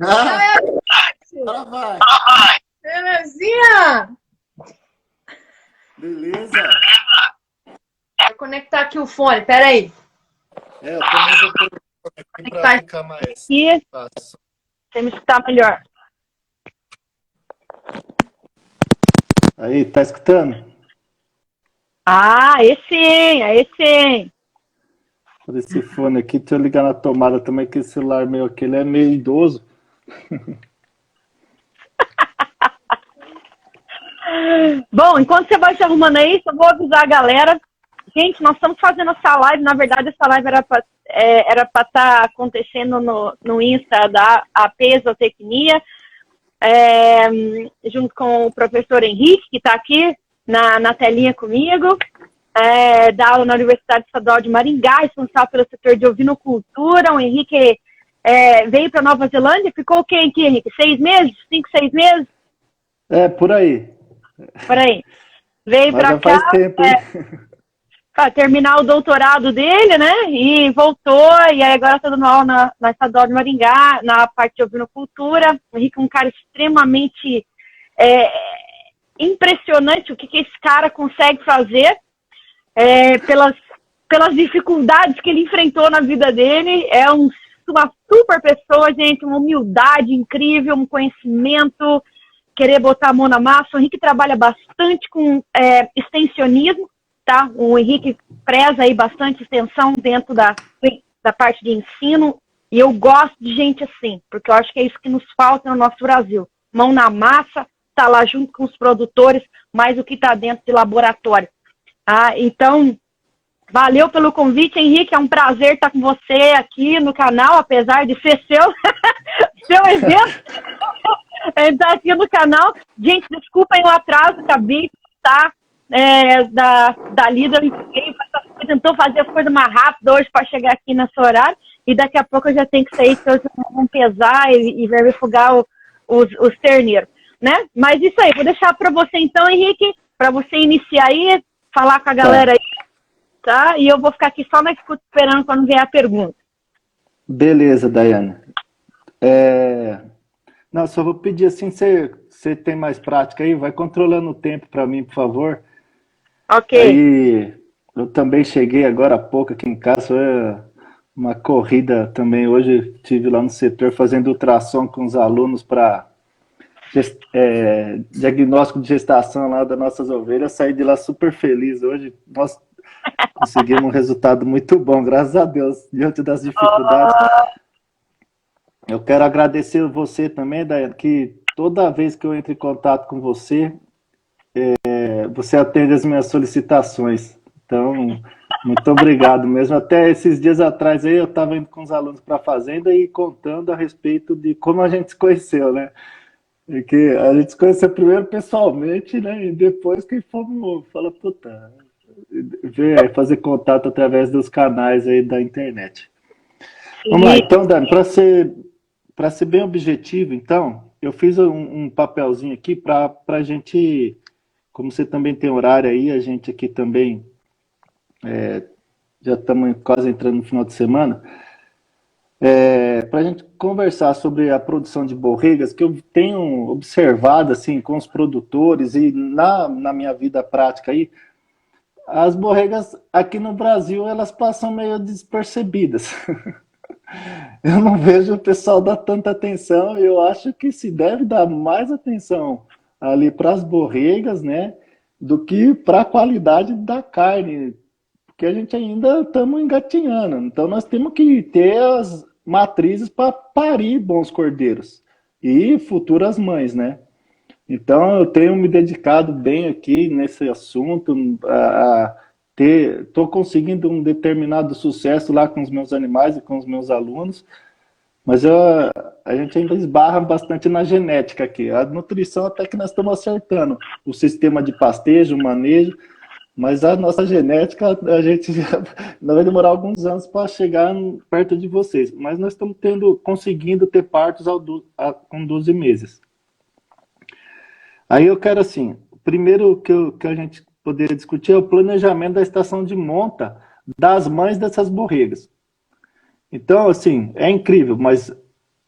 Ah, Ela vai. Belezinha! Beleza. Vou conectar aqui o fone, peraí. Eu também vou pôr aqui para Conectar ficar mais aqui, fácil. você me escutar melhor. Aí, tá escutando? Ah, esse sim, aí sim. Por esse fone aqui, deixa eu ligar na tomada também, que esse celular meu aqui, ele é meio idoso. Bom, enquanto você vai se arrumando aí, só vou avisar a galera. Gente, nós estamos fazendo essa live, na verdade essa live era para estar acontecendo no Insta da AP Zootecnia, junto com o professor Henrique, que está aqui na telinha comigo, dá aula na Universidade Estadual de Maringá, responsável pelo setor de ovinocultura. O Henrique veio para Nova Zelândia, ficou o quê aqui, Henrique? 6 meses? 5, 6 meses? É, por aí. Por aí. Veio Mas para já cá faz tempo, hein? para terminar o doutorado dele, né? E voltou, e aí agora está dando aula na Estadual de Maringá, na parte de ovinocultura. O Henrique é um cara extremamente é, impressionante o que esse cara consegue fazer pelas dificuldades que ele enfrentou na vida dele. É uma super pessoa, gente, uma humildade incrível, um conhecimento, querer botar a mão na massa. O Henrique trabalha bastante com extensionismo, tá? O Henrique preza aí bastante extensão dentro da parte de ensino, e eu gosto de gente assim, porque eu acho que é isso que nos falta no nosso Brasil. Mão na massa, tá lá junto com os produtores, mais o que está dentro de laboratório. Então, valeu pelo convite, Henrique. É um prazer estar com você aqui no canal, apesar de ser seu evento. Estar aqui no canal. Gente, desculpem o atraso, acabei de estar da Lida. Tentou fazer a coisa mais rápida hoje para chegar aqui nesse horário. E daqui a pouco eu já tenho que sair, porque hoje vão pesar e vai refugar os terneiros. Né? Mas isso aí, vou deixar para você então, Henrique, para você iniciar aí, falar com a galera Tá. aí, tá? E eu vou ficar aqui só na escuta esperando quando vier a pergunta. Beleza, Daiane. É... Não, só vou pedir assim, você tem mais prática aí? Vai controlando o tempo para mim, por favor. Ok. Aí, eu também cheguei agora há pouco aqui em casa, foi uma corrida também. Hoje estive lá no setor fazendo ultrassom com os alunos para diagnóstico de gestação lá das nossas ovelhas. Saí de lá super feliz hoje. Nós conseguimos um resultado muito bom, graças a Deus, diante das dificuldades. Eu quero agradecer você também, Daiane, que toda vez que eu entro em contato com você, você atende as minhas solicitações. Então, muito obrigado mesmo. Até esses dias atrás aí eu estava indo com os alunos para a fazenda e contando a respeito de como a gente se conheceu, né? Porque a gente se conheceu primeiro pessoalmente, né? E depois que fomos, fala, puta, fazer contato através dos canais aí da internet. Vamos lá, Sim. então, Dani, para ser bem objetivo, então, eu fiz um papelzinho aqui para a gente, como você também tem horário aí, a gente aqui também já estamos quase entrando no final de semana, para a gente conversar sobre a produção de borregas, que eu tenho observado assim com os produtores e na minha vida prática aí, as borregas aqui no Brasil elas passam meio despercebidas. Eu não vejo o pessoal dar tanta atenção. Eu acho que se deve dar mais atenção ali para as borregas, né, do que para a qualidade da carne, porque a gente ainda estamos engatinhando. Então nós temos que ter as matrizes para parir bons cordeiros e futuras mães, né? Então eu tenho me dedicado bem aqui nesse assunto, a ter, estou conseguindo um determinado sucesso lá com os meus animais e com os meus alunos, mas a gente ainda esbarra bastante na genética aqui. A nutrição até que nós estamos acertando o sistema de pastejo, manejo, mas a nossa genética, a gente vai demorar alguns anos para chegar perto de vocês. Mas nós estamos conseguindo ter partos com 12 meses. Aí eu quero assim, primeiro que a gente poderia discutir é o planejamento da estação de monta das mães dessas borregas. Então, assim, é incrível, mas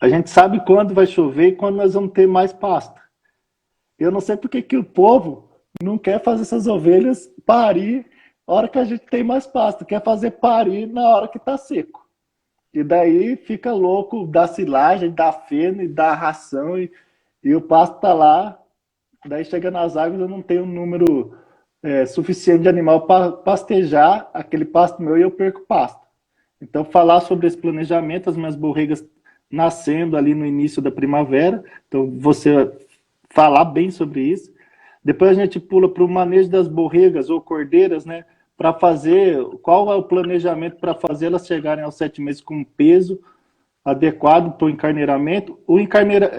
A gente sabe quando vai chover e quando nós vamos ter mais pasto. Eu não sei por que o povo não quer fazer essas ovelhas parir na hora que a gente tem mais pasto, quer fazer parir na hora que está seco. E daí fica louco, dá silagem, dá feno, dá ração, e o pasto está lá. Daí chega nas águas, eu não tenho um número suficiente de animal para pastejar aquele pasto meu e eu perco pasto. Então, falar sobre esse planejamento, as minhas borregas nascendo ali no início da primavera, então você falar bem sobre isso. Depois a gente pula para o manejo das borregas ou cordeiras, né? Para fazer, qual é o planejamento para fazer elas chegarem aos 7 meses com um peso adequado para o encarneiramento,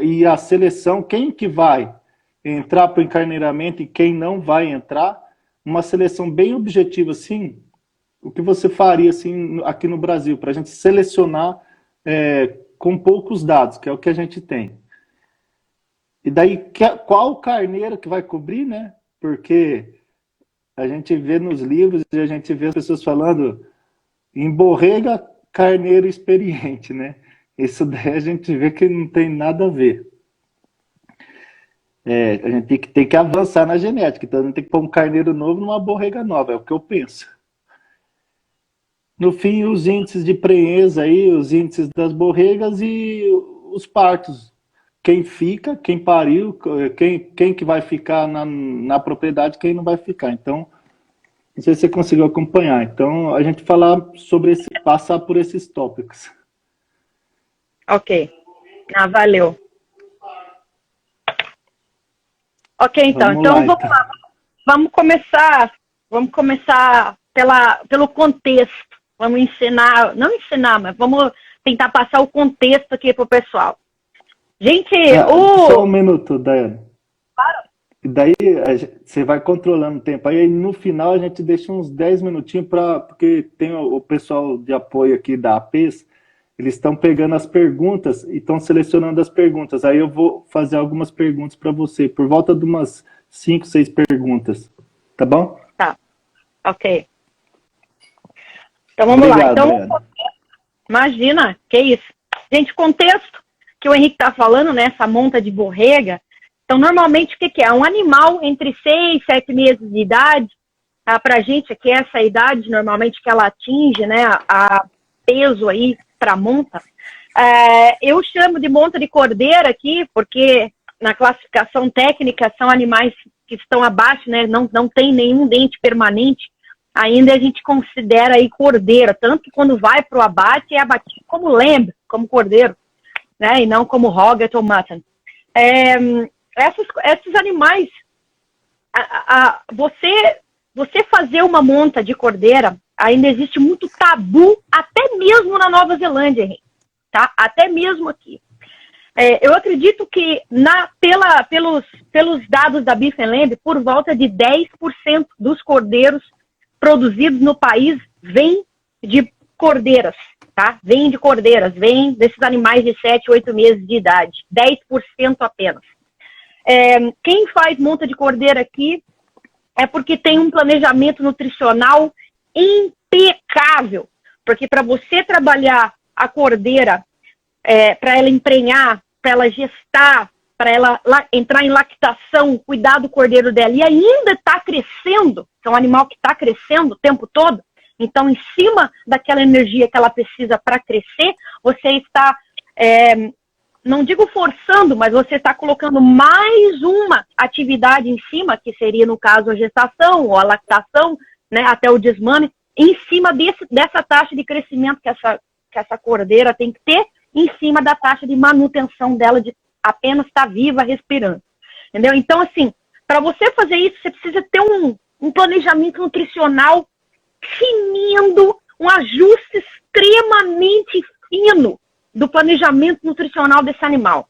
e a seleção, quem que vai entrar para o encarneiramento e quem não vai entrar, uma seleção bem objetiva, assim, o que você faria assim, aqui no Brasil, para a gente selecionar com poucos dados, que é o que a gente tem. E daí, qual carneiro que vai cobrir, né? Porque a gente vê nos livros e a gente vê as pessoas falando em borrega, carneiro experiente, né? Isso daí a gente vê que não tem nada a ver. A gente tem que avançar na genética, então a gente tem que pôr um carneiro novo numa borrega nova, é o que eu penso. No fim, os índices de prenhez aí, os índices das borregas e os partos. Quem fica, quem pariu, quem que vai ficar na propriedade, quem não vai ficar. Então, não sei se você conseguiu acompanhar. Então, a gente falar sobre passar por esses tópicos. Ok. Valeu. Ok, então. Vamos lá. Vamos começar pelo contexto. Vamos ensinar, não ensinar, mas vamos tentar passar o contexto aqui para o pessoal. Gente, Só um minuto, Daiane. Claro. E daí você vai controlando o tempo. Aí no final a gente deixa uns 10 minutinhos porque tem o pessoal de apoio aqui da APES, eles estão pegando as perguntas e estão selecionando as perguntas. Aí eu vou fazer algumas perguntas para você, por volta de umas 5, 6 perguntas. Tá bom? Tá. Ok. Então vamos Obrigado, lá. Então, imagina, que isso. Gente, contexto que o Henrique está falando, né? Essa monta de borrega. Então, normalmente, o que é? Um animal entre 6 e 7 meses de idade. Tá? Para a gente aqui, essa idade, normalmente, que ela atinge, né? A peso aí para monta. Eu chamo de monta de cordeira aqui, porque na classificação técnica são animais que estão abaixo, né? Não tem nenhum dente permanente. Ainda a gente considera aí cordeira, tanto que quando vai para o abate é abatido como lamb, como cordeiro, né? E não como hogget ou mutton. Esses animais, você fazer uma monta de cordeira, ainda existe muito tabu, até mesmo na Nova Zelândia, Henrique, tá? Até mesmo aqui. Eu acredito que pelos dados da Beef and Lamb, por volta de 10% dos cordeiros produzidos no país vêm de cordeiras, tá? Vêm de cordeiras, vêm desses animais de 7, 8 meses de idade. 10% apenas. Quem faz monta de cordeira aqui é porque tem um planejamento nutricional impecável. Porque para você trabalhar a cordeira, para ela emprenhar, para ela gestar, para ela entrar em lactação, cuidar do cordeiro dela e ainda está crescendo, que é um animal que está crescendo o tempo todo, então em cima daquela energia que ela precisa para crescer, você está, não digo forçando, mas você está colocando mais uma atividade em cima, que seria no caso a gestação ou a lactação, né, até o desmame, em cima dessa taxa de crescimento que essa cordeira tem que ter, em cima da taxa de manutenção dela de apenas estar viva, respirando. Entendeu? Então, assim, para você fazer isso, você precisa ter um planejamento nutricional finindo, um ajuste extremamente fino do planejamento nutricional desse animal.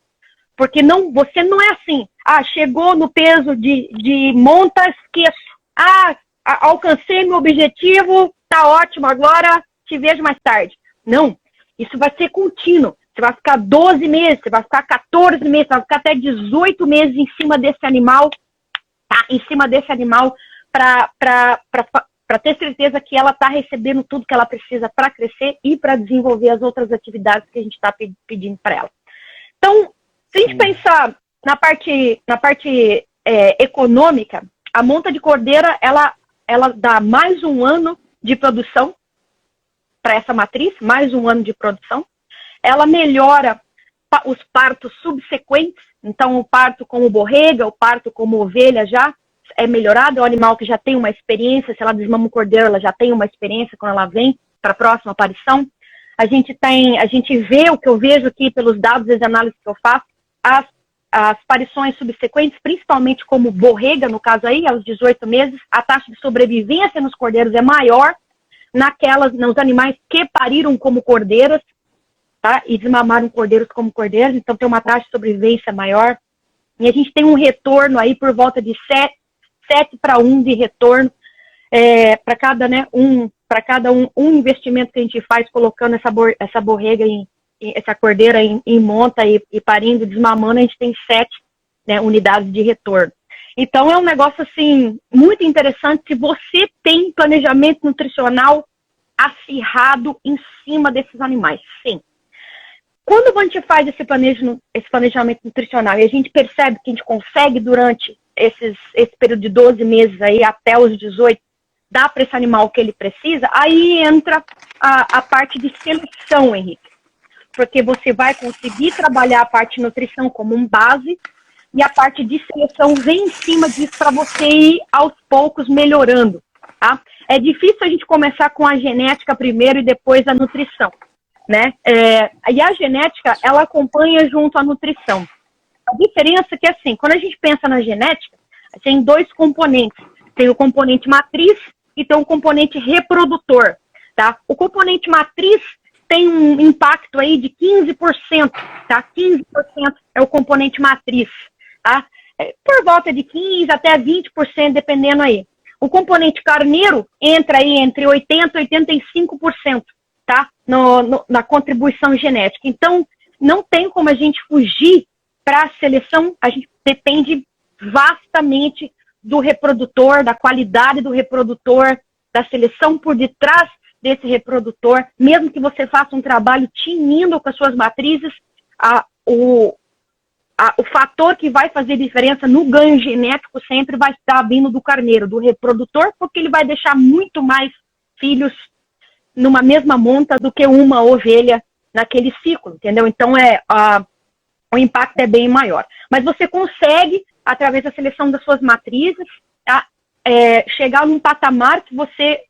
Porque você não é assim, chegou no peso de monta, esqueço. Alcancei meu objetivo, tá ótimo, agora te vejo mais tarde. Não, isso vai ser contínuo. Você vai ficar 12 meses, você vai ficar 14 meses, você vai ficar até 18 meses em cima desse animal, tá? Em cima desse animal para ter certeza que ela está recebendo tudo que ela precisa para crescer e para desenvolver as outras atividades que a gente está pedindo para ela. Então, se a gente pensar na parte econômica, a monta de cordeira, ela dá mais um ano de produção para essa matriz, mais um ano de produção. Ela melhora os partos subsequentes, então o parto como borrega, o parto como ovelha já é melhorado, é um animal que já tem uma experiência, se ela desmama um cordeiro, ela já tem uma experiência quando ela vem para a próxima aparição. A gente vê, o que eu vejo aqui pelos dados das análises que eu faço, as parições subsequentes, principalmente como borrega, no caso aí, aos 18 meses, a taxa de sobrevivência nos cordeiros é maior nos animais que pariram como cordeiras, tá? E desmamaram cordeiros como cordeiros, então tem uma taxa de sobrevivência maior. E a gente tem um retorno aí por volta de 7 para 1 de retorno para cada, né, um investimento que a gente faz colocando essa borrega essa cordeira em monta e parindo, desmamando, a gente tem 7, né, unidades de retorno. Então é um negócio assim muito interessante se você tem planejamento nutricional acirrado em cima desses animais. Sim. Quando a gente faz esse planejamento nutricional e a gente percebe que a gente consegue durante esse período de 12 meses aí até os 18 dar para esse animal o que ele precisa, aí entra a parte de seleção, Henrique. Porque você vai conseguir trabalhar a parte de nutrição como um base e a parte de seleção vem em cima disso para você ir aos poucos melhorando, tá? É difícil a gente começar com a genética primeiro e depois a nutrição, né? E a genética, ela acompanha junto à nutrição. A diferença é que, assim, quando a gente pensa na genética, tem 2 componentes. Tem o componente matriz e tem o componente reprodutor, tá? O componente matriz tem um impacto aí de 15%, tá? 15% é o componente matriz, tá? Por volta de 15% até 20%, dependendo aí. O componente carneiro entra aí entre 80% e 85%, tá? Na contribuição genética. Então, não tem como a gente fugir para a seleção, a gente depende vastamente do reprodutor, da qualidade do reprodutor, da seleção por detrás desse reprodutor, mesmo que você faça um trabalho tinindo com as suas matrizes, o fator que vai fazer diferença no ganho genético sempre vai estar vindo do carneiro, do reprodutor, porque ele vai deixar muito mais filhos numa mesma monta do que uma ovelha naquele ciclo, entendeu? Então, o impacto é bem maior. Mas você consegue, através da seleção das suas matrizes, tá? Chegar num patamar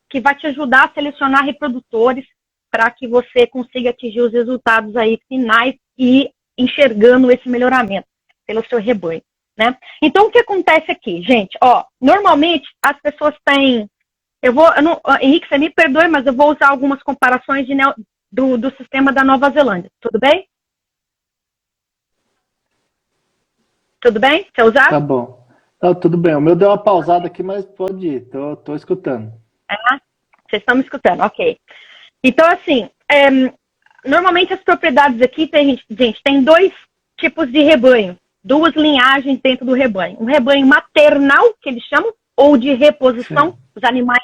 que vai te ajudar a selecionar reprodutores para que você consiga atingir os resultados aí finais e enxergando esse melhoramento pelo seu rebanho, né? Então, o que acontece aqui, gente? Normalmente, as pessoas têm... Henrique, você me perdoe, mas eu vou usar algumas comparações do sistema da Nova Zelândia. Tudo bem? Tudo bem? Você usar? Tá bom. Não, tudo bem. O meu deu uma pausada aqui, mas pode ir. Tô escutando. Vocês estão me escutando, ok. Então, assim, normalmente as propriedades aqui, gente, tem 2 tipos de rebanho. 2 linhagens dentro do rebanho. Um rebanho maternal, que eles chamam, ou de reposição. Sim. Os animais,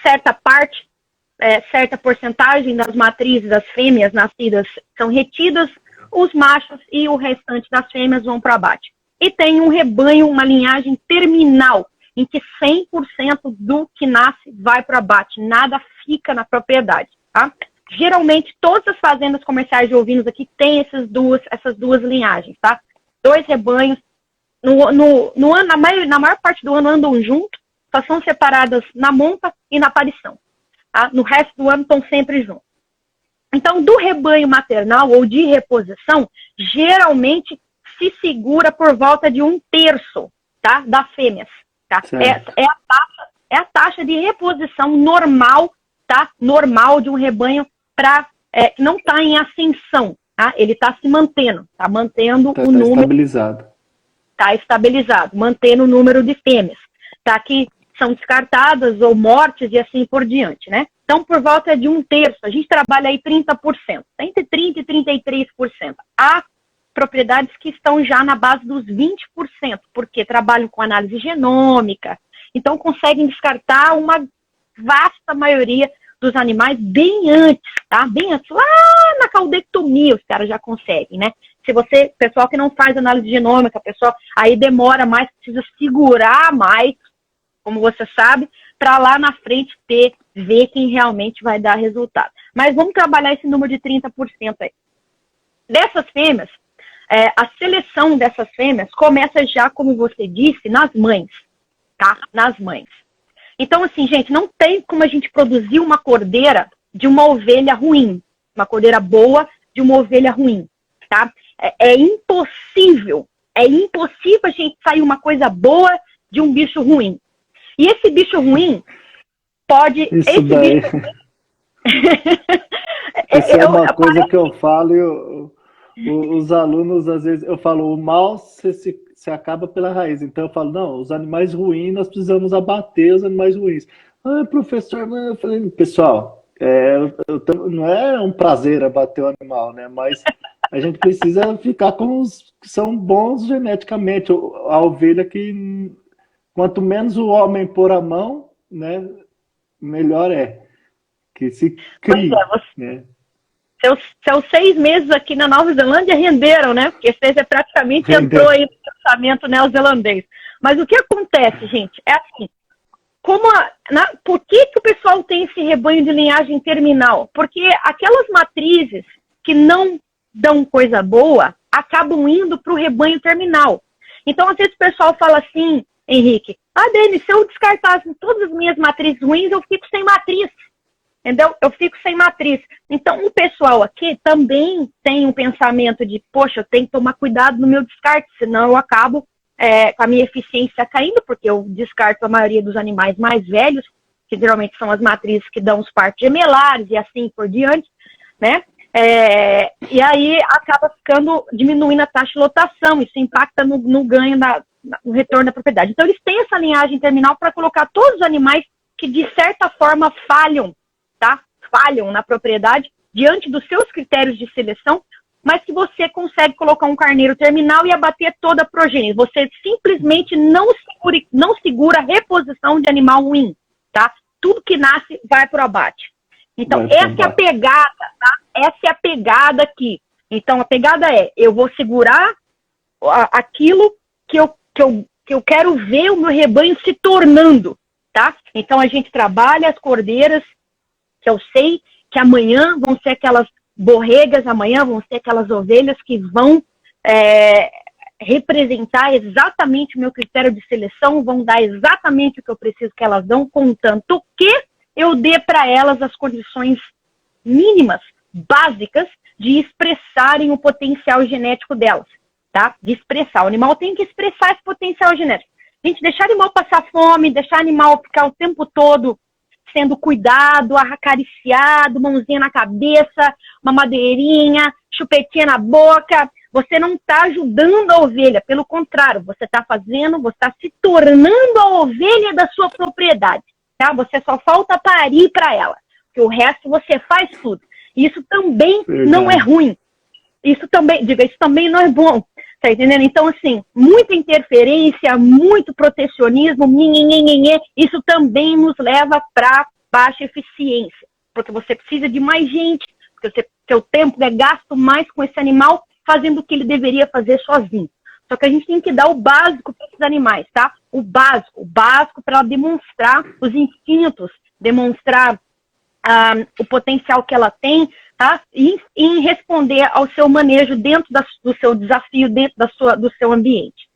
certa porcentagem das matrizes das fêmeas nascidas são retidas, os machos e o restante das fêmeas vão para abate. E tem um rebanho, uma linhagem terminal, em que 100% do que nasce vai para abate, nada fica na propriedade, tá? Geralmente, todas as fazendas comerciais de ovinos aqui têm essas duas linhagens, tá? 2 rebanhos, na maior parte do ano andam juntos, só são separadas na monta e na parição, tá? No resto do ano estão sempre juntos. Então, do rebanho maternal ou de reposição, geralmente se segura por volta de 1/3, tá? Das fêmeas, tá? É a taxa de reposição normal, tá? Normal de um rebanho não está em ascensão, tá? Ele está se mantendo, tá? Mantendo o número... estabilizado. Está estabilizado, mantendo o número de fêmeas, tá? Que são descartadas ou mortes e assim por diante, né? Então, por volta de 1/3, a gente trabalha aí 30%, entre 30% e 33%. Há propriedades que estão já na base dos 20%, porque trabalham com análise genômica, então conseguem descartar uma vasta maioria dos animais bem antes, tá? Bem antes, lá na caudectomia os caras já conseguem, né? Se você, pessoal que não faz análise genômica, pessoal, aí demora mais, precisa segurar mais, como você sabe, para lá na frente ver quem realmente vai dar resultado. Mas vamos trabalhar esse número de 30% aí. Dessas fêmeas, a seleção dessas fêmeas começa já, como você disse, nas mães, tá? Nas mães. Então, assim, gente, não tem como a gente produzir uma cordeira de uma ovelha ruim, uma cordeira boa de uma ovelha ruim, tá? É impossível a gente sair uma coisa boa de um bicho ruim. E esse bicho ruim pode... Isso daí... Isso é uma coisa que eu falo e os alunos, às vezes, eu falo, o mal se acaba pela raiz. Então eu falo, não, os animais ruins, nós precisamos abater os animais ruins. Ah, professor, eu falei, pessoal, não é um prazer abater o animal, né? Mas a gente precisa ficar com os que são bons geneticamente. A ovelha que, quanto menos o homem pôr a mão, né, melhor é. Que se crie, né? Seus 6 meses aqui na Nova Zelândia renderam, né? Porque você praticamente entrou aí no pensamento neozelandês. Mas o que acontece, gente, é assim, por que o pessoal tem esse rebanho de linhagem terminal? Porque aquelas matrizes que não dão coisa boa acabam indo para o rebanho terminal. Então, às vezes o pessoal fala assim, Henrique, Dani, se eu descartasse todas as minhas matrizes ruins, eu fico sem matriz. Entendeu? Eu fico sem matriz. Então, o pessoal aqui também tem um pensamento de, poxa, eu tenho que tomar cuidado no meu descarte, senão eu acabo com a minha eficiência caindo, porque eu descarto a maioria dos animais mais velhos, que geralmente são as matrizes que dão os partos gemelares e assim por diante, né? E aí acaba diminuindo a taxa de lotação, isso impacta no ganho, no retorno da propriedade. Então, eles têm essa linhagem terminal para colocar todos os animais que, de certa forma, falham na propriedade diante dos seus critérios de seleção, mas que você consegue colocar um carneiro terminal e abater toda a progênie. Você simplesmente não segura a reposição de animal ruim, tá? Tudo que nasce vai para o abate. Então, essa é a pegada, tá? Essa é a pegada aqui. Então, a pegada eu vou segurar aquilo que eu quero ver o meu rebanho se tornando, tá? Então, a gente trabalha as cordeiras que eu sei que amanhã vão ser aquelas borregas, amanhã vão ser aquelas ovelhas que vão representar exatamente o meu critério de seleção, vão dar exatamente o que eu preciso que elas dão, contanto que eu dê para elas as condições mínimas, básicas, de expressarem o potencial genético delas, tá? De expressar. O animal tem que expressar esse potencial genético. Gente, deixar o animal passar fome, deixar o animal ficar o tempo todo sendo cuidado, acariciado, mãozinha na cabeça, uma madeirinha, chupetinha na boca. Você não está ajudando a ovelha, pelo contrário, você está se tornando a ovelha da sua propriedade, tá? Você só falta parir para ela, porque o resto você faz tudo. Isso também não é ruim. Isso também não é bom. Tá entendendo? Então, assim, muita interferência, muito protecionismo, isso também nos leva para baixa eficiência. Porque você precisa de mais gente, porque seu tempo é gasto mais com esse animal fazendo o que ele deveria fazer sozinho. Só que a gente tem que dar o básico para esses animais, tá? O básico para demonstrar os instintos, demonstrar o potencial que ela tem, tá? E em responder ao seu manejo dentro do seu desafio, dentro do seu ambiente,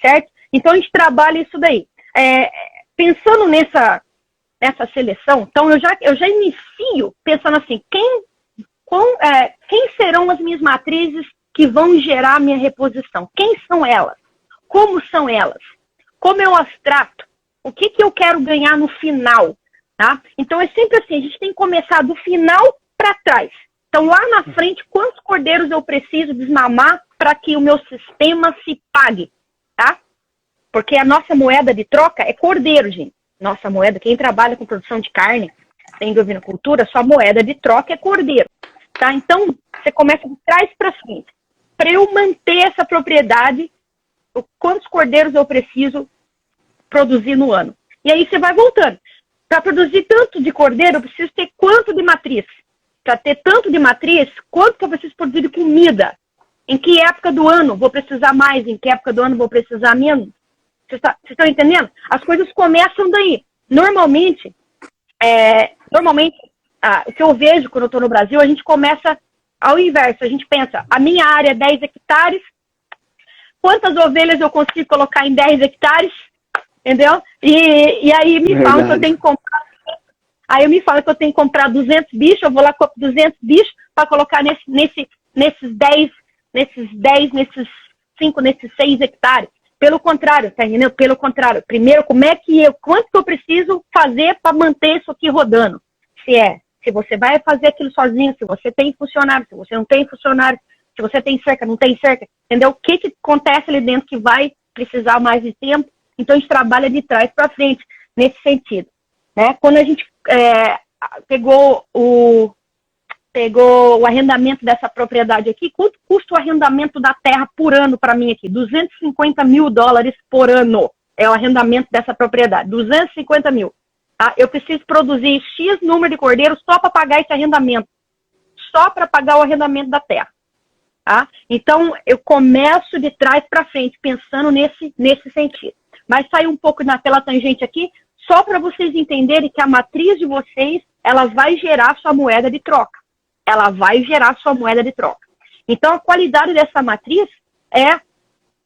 certo? Então, a gente trabalha isso daí. Pensando nessa seleção, então eu já inicio pensando assim, quem serão as minhas matrizes que vão gerar a minha reposição? Quem são elas? Como são elas? Como eu as trato? O que eu quero ganhar no final? Tá? Então, é sempre assim, a gente tem que começar do final para trás. Então, lá na frente, quantos cordeiros eu preciso desmamar para que o meu sistema se pague, tá? Porque a nossa moeda de troca é cordeiro, gente. Nossa moeda, quem trabalha com produção de carne, tem de ovinocultura, sua moeda de troca é cordeiro, tá? Então, você começa de trás para frente. Para eu manter essa propriedade, quantos cordeiros eu preciso produzir no ano? E aí você vai voltando. Para produzir tanto de cordeiro, eu preciso ter quanto de matriz? Para ter tanto de matriz, quanto que eu preciso produzir de comida? Em que época do ano vou precisar mais? Em que época do ano vou precisar menos? Vocês estão entendendo? As coisas começam daí. Normalmente, o que eu vejo quando eu estou no Brasil, a gente começa ao inverso. A gente pensa, a minha área é 10 hectares, quantas ovelhas eu consigo colocar em 10 hectares? Entendeu? E aí me falam que eu tenho que comprar. Aí eu me falo que eu tenho que comprar 200 bichos, eu vou lá comprar 200 bichos para colocar nesses 10, nesses 5, nesses 6 hectares. Pelo contrário, tá entendendo? Pelo contrário. Primeiro, quanto que eu preciso fazer para manter isso aqui rodando? Se você vai fazer aquilo sozinho, se você tem funcionário, se você não tem funcionário, se você tem cerca, não tem cerca, entendeu? O que acontece ali dentro que vai precisar mais de tempo? Então, a gente trabalha de trás para frente, nesse sentido. Né? Quando a gente pegou o arrendamento dessa propriedade aqui, quanto custa o arrendamento da terra por ano para mim aqui? $250 mil por ano é o arrendamento dessa propriedade, 250 mil. Tá? Eu preciso produzir X número de cordeiros só para pagar esse arrendamento, só para pagar o arrendamento da terra. Tá? Então, eu começo de trás para frente, pensando nesse sentido. Mas sair um pouco pela tangente aqui, só para vocês entenderem que a matriz de vocês, ela vai gerar sua moeda de troca. Ela vai gerar sua moeda de troca. Então, a qualidade dessa matriz é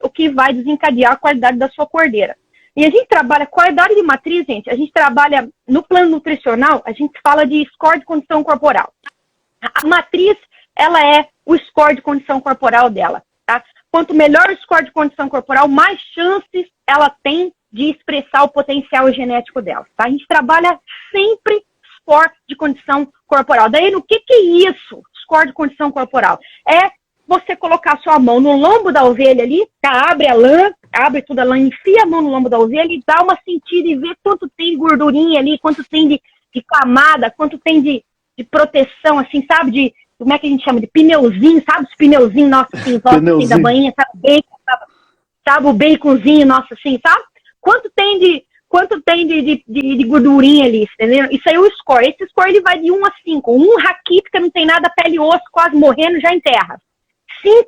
o que vai desencadear a qualidade da sua cordeira. E a gente trabalha, qualidade de matriz, gente, a gente trabalha no plano nutricional, a gente fala de score de condição corporal. A matriz, ela é o score de condição corporal dela. Tá? Quanto melhor o score de condição corporal, mais chances ela tem de expressar o potencial genético dela. Tá? A gente trabalha sempre score de condição corporal. Daí, no que é isso? Score de condição corporal. É você colocar sua mão no lombo da ovelha ali, tá? Abre toda a lã, enfia a mão no lombo da ovelha e dá uma sentida e vê quanto tem de gordurinha ali, quanto tem de camada, quanto tem de proteção, assim, sabe? Como é que a gente chama? De pneuzinho, sabe? Os pneuzinhos nossos, assim, assim, da banhinha, sabe? Bacon, sabe? O baconzinho nosso, assim, sabe? Quanto tem de gordurinha ali, entendeu? Isso aí é o score. Esse score ele vai de 1 a 5. 1, raquítica, não tem nada, pele e osso, quase morrendo, já enterra. 5,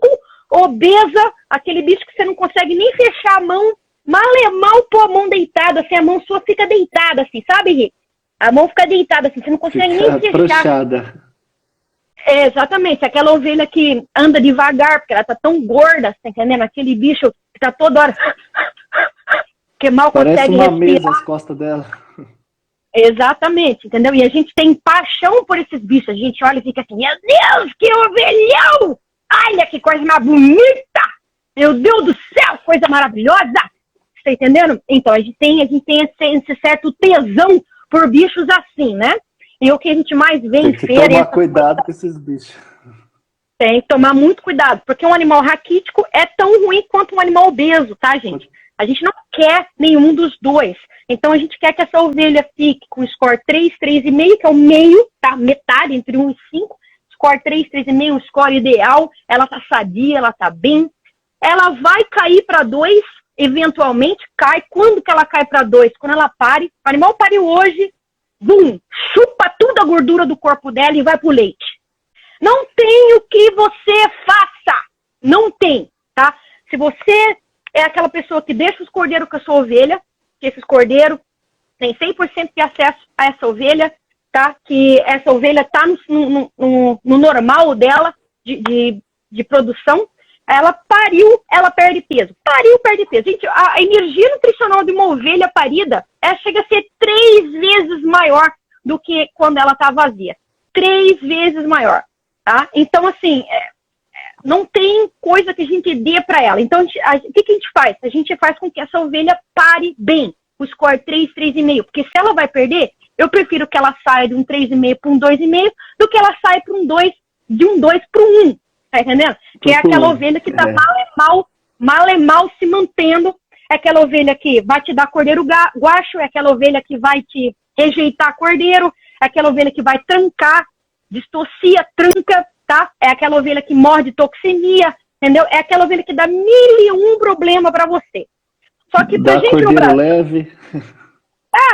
obesa, aquele bicho que você não consegue nem fechar a mão, mal pôr a mão deitada, assim, a mão sua fica deitada, assim, sabe, Henrique? A mão fica deitada, assim, você não consegue nem fechar. Afrouxada. Exatamente, aquela ovelha que anda devagar, porque ela tá tão gorda, tá entendendo? Aquele bicho que tá toda hora... que mal Parece consegue uma respirar. mesa as costas dela. Exatamente, entendeu? E a gente tem paixão por esses bichos. A gente olha e fica assim, meu Deus, que ovelhão! Olha que coisa mais bonita! Meu Deus do céu, coisa maravilhosa! Você tá entendendo? Então, a gente tem esse certo tesão por bichos assim, né? E o que a gente mais vê em feira... Tem que tomar cuidado com esses bichos. Tem que tomar muito cuidado, porque um animal raquítico é tão ruim quanto um animal obeso, tá, gente? A gente não quer nenhum dos dois. Então, a gente quer que essa ovelha fique com score 3, 3,5, que é o meio, tá? Metade, entre 1 e 5. Score 3, 3,5, um score ideal. Ela tá sadia, ela tá bem. Ela vai cair para 2, eventualmente cai. Quando que ela cai para 2? Quando ela pare. O animal pariu hoje, bum, chupa toda a gordura do corpo dela e vai pro leite. Não tem o que você faça. Não tem, tá? Se você é aquela pessoa que deixa os cordeiros com a sua ovelha, que esses cordeiros têm 100% de acesso a essa ovelha, tá? Que essa ovelha está no normal dela de produção, ela pariu, ela perde peso. Pariu, perde peso. Gente, a energia nutricional de uma ovelha parida chega a ser 3 vezes maior do que quando ela está vazia. 3 vezes maior, tá? Então, assim... não tem coisa que a gente dê para ela. Então, o que a gente faz? A gente faz com que essa ovelha pare bem. O score 3, 3,5. Porque se ela vai perder, eu prefiro que ela saia de um 3,5 para um 2,5 do que ela saia para um 2, de um 2 para um 1. Tá entendendo? Que é aquela ovelha que tá mal e mal se mantendo. É aquela ovelha que vai te dar cordeiro guacho. É aquela ovelha que vai te rejeitar cordeiro. É aquela ovelha que vai trancar, distorcia, tranca. Tá? É aquela ovelha que morre de toxemia, entendeu? É aquela ovelha que dá 1001 problema para você. Só que pra gente cordeiro no Brasil... leve.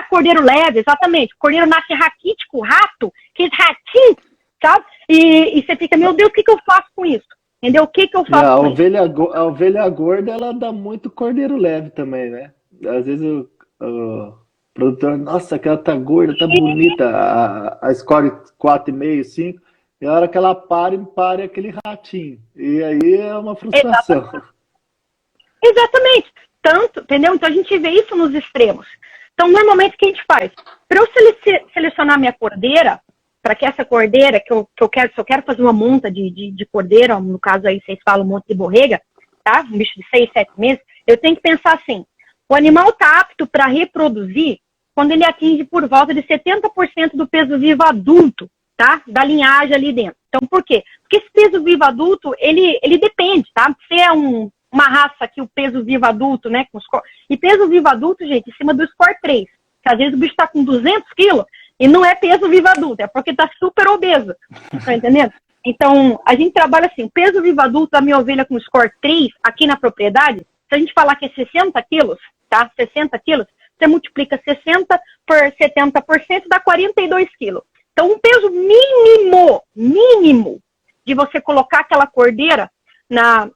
Cordeiro leve, exatamente. Cordeiro nasce raquítico, rato, que ratinho, sabe? E você fica, meu Deus, o que eu faço com isso? Entendeu? O que que eu E a faço com isso? ovelha, a ovelha gorda, ela dá muito cordeiro leve também, né? Às vezes o produtor, nossa, aquela tá gorda, tá bonita, a score 4,5, 5, e a hora que ela para aquele ratinho. E aí é uma frustração. Exatamente. Tanto, entendeu? Então a gente vê isso nos extremos. Então, normalmente, o que a gente faz? Para eu selecionar minha cordeira, para que essa cordeira, que eu quero, se eu quero fazer uma monta de cordeira, no caso aí vocês falam monta de borrega, tá? Um bicho de 6, 7 meses, eu tenho que pensar assim, o animal está apto para reproduzir quando ele atinge por volta de 70% do peso vivo adulto, tá? Da linhagem ali dentro. Então, por quê? Porque esse peso vivo adulto, ele depende, tá? Se é uma raça que o peso vivo adulto, né? E peso vivo adulto, gente, em cima do score 3. Que às vezes o bicho está com 200 quilos e não é peso vivo adulto, é porque está super obeso. Tá entendendo? Então, a gente trabalha assim, peso vivo adulto da minha ovelha com score 3 aqui na propriedade, se a gente falar que é 60 quilos, tá? 60 quilos, você multiplica 60 por 70%, dá 42 quilos. Então, um peso mínimo de você colocar aquela cordeira na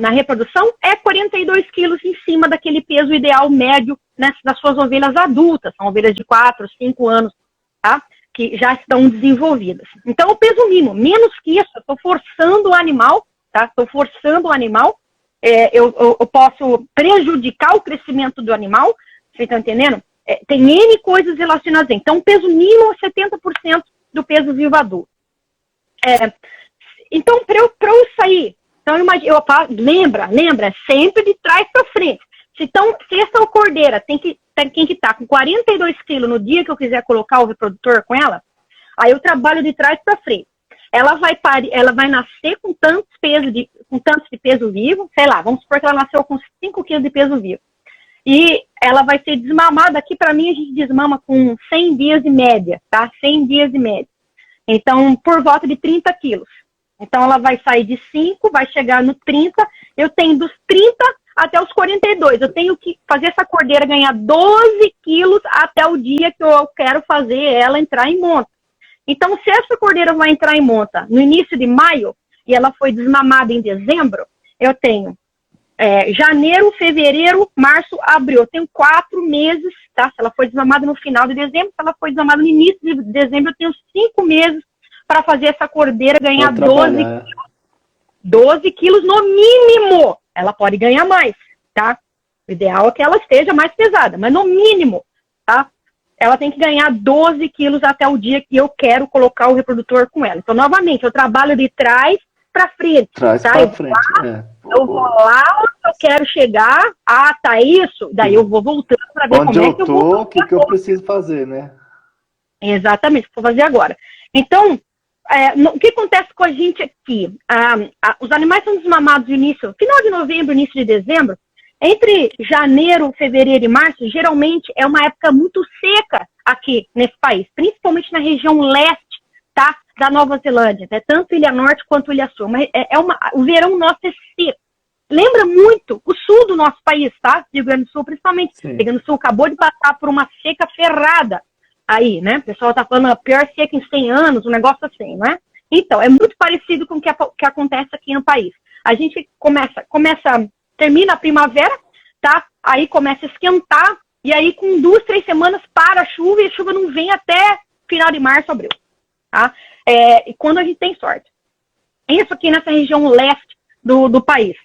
reprodução é 42 quilos em cima daquele peso ideal médio, né, das suas ovelhas adultas, são ovelhas de 4, 5 anos, tá? Que já estão desenvolvidas. Então, o peso mínimo, menos que isso, eu estou forçando o animal, tá? Estou forçando o animal, eu posso prejudicar o crescimento do animal, você está entendendo? Tem N coisas relacionadas. Então, o peso mínimo é 70% do peso vivo adulto. Então, para eu sair, então, lembra, sempre de trás para frente. Se essa cordeira tem que estar com 42 quilos no dia que eu quiser colocar o reprodutor com ela, aí eu trabalho de trás para frente. Ela vai nascer com tantos de peso vivo, sei lá, vamos supor que ela nasceu com 5 quilos de peso vivo. E ela vai ser desmamada, aqui para mim a gente desmama com 100 dias de média, tá? 100 dias de média. Então, por volta de 30 quilos. Então, ela vai sair de 5, vai chegar no 30. Eu tenho dos 30 até os 42. Eu tenho que fazer essa cordeira ganhar 12 quilos até o dia que eu quero fazer ela entrar em monta. Então, se essa cordeira vai entrar em monta no início de maio e ela foi desmamada em dezembro, eu tenho janeiro, fevereiro, março, abril. Eu tenho 4 meses, tá? Se ela foi desmamada no final de dezembro, se ela foi desmamada no início de dezembro, eu tenho 5 meses para fazer essa cordeira ganhar 12 quilos no mínimo. Ela pode ganhar mais, tá? O ideal é que ela esteja mais pesada, mas no mínimo, tá? Ela tem que ganhar 12 quilos até o dia que eu quero colocar o reprodutor com ela. Então, novamente, eu trabalho de trás para frente. Trás tá? para frente, Eu vou lá, eu quero chegar, tá isso, daí eu vou voltando para ver onde como é que eu vou. O que eu preciso fazer, né? Exatamente, vou fazer agora. Então, o que acontece com a gente aqui? Os animais são desmamados no início, final de novembro, início de dezembro. Entre janeiro, fevereiro e março, geralmente é uma época muito seca aqui nesse país, principalmente na região leste, tá? Da Nova Zelândia, né? Tanto Ilha Norte quanto Ilha Sul. Mas o verão nosso é seco. Lembra muito o sul do nosso país, tá? Rio Grande do Sul, principalmente. Sim. Rio Grande do Sul acabou de passar por uma seca ferrada aí, né? O pessoal tá falando a pior seca em 100 anos, um negócio assim, né? Então, é muito parecido com o que acontece aqui no país. A gente termina a primavera, tá? Aí começa a esquentar, e aí com 2, 3 semanas para a chuva, e a chuva não vem até final de março, abril, tá? E quando a gente tem sorte. Isso aqui nessa região leste do país.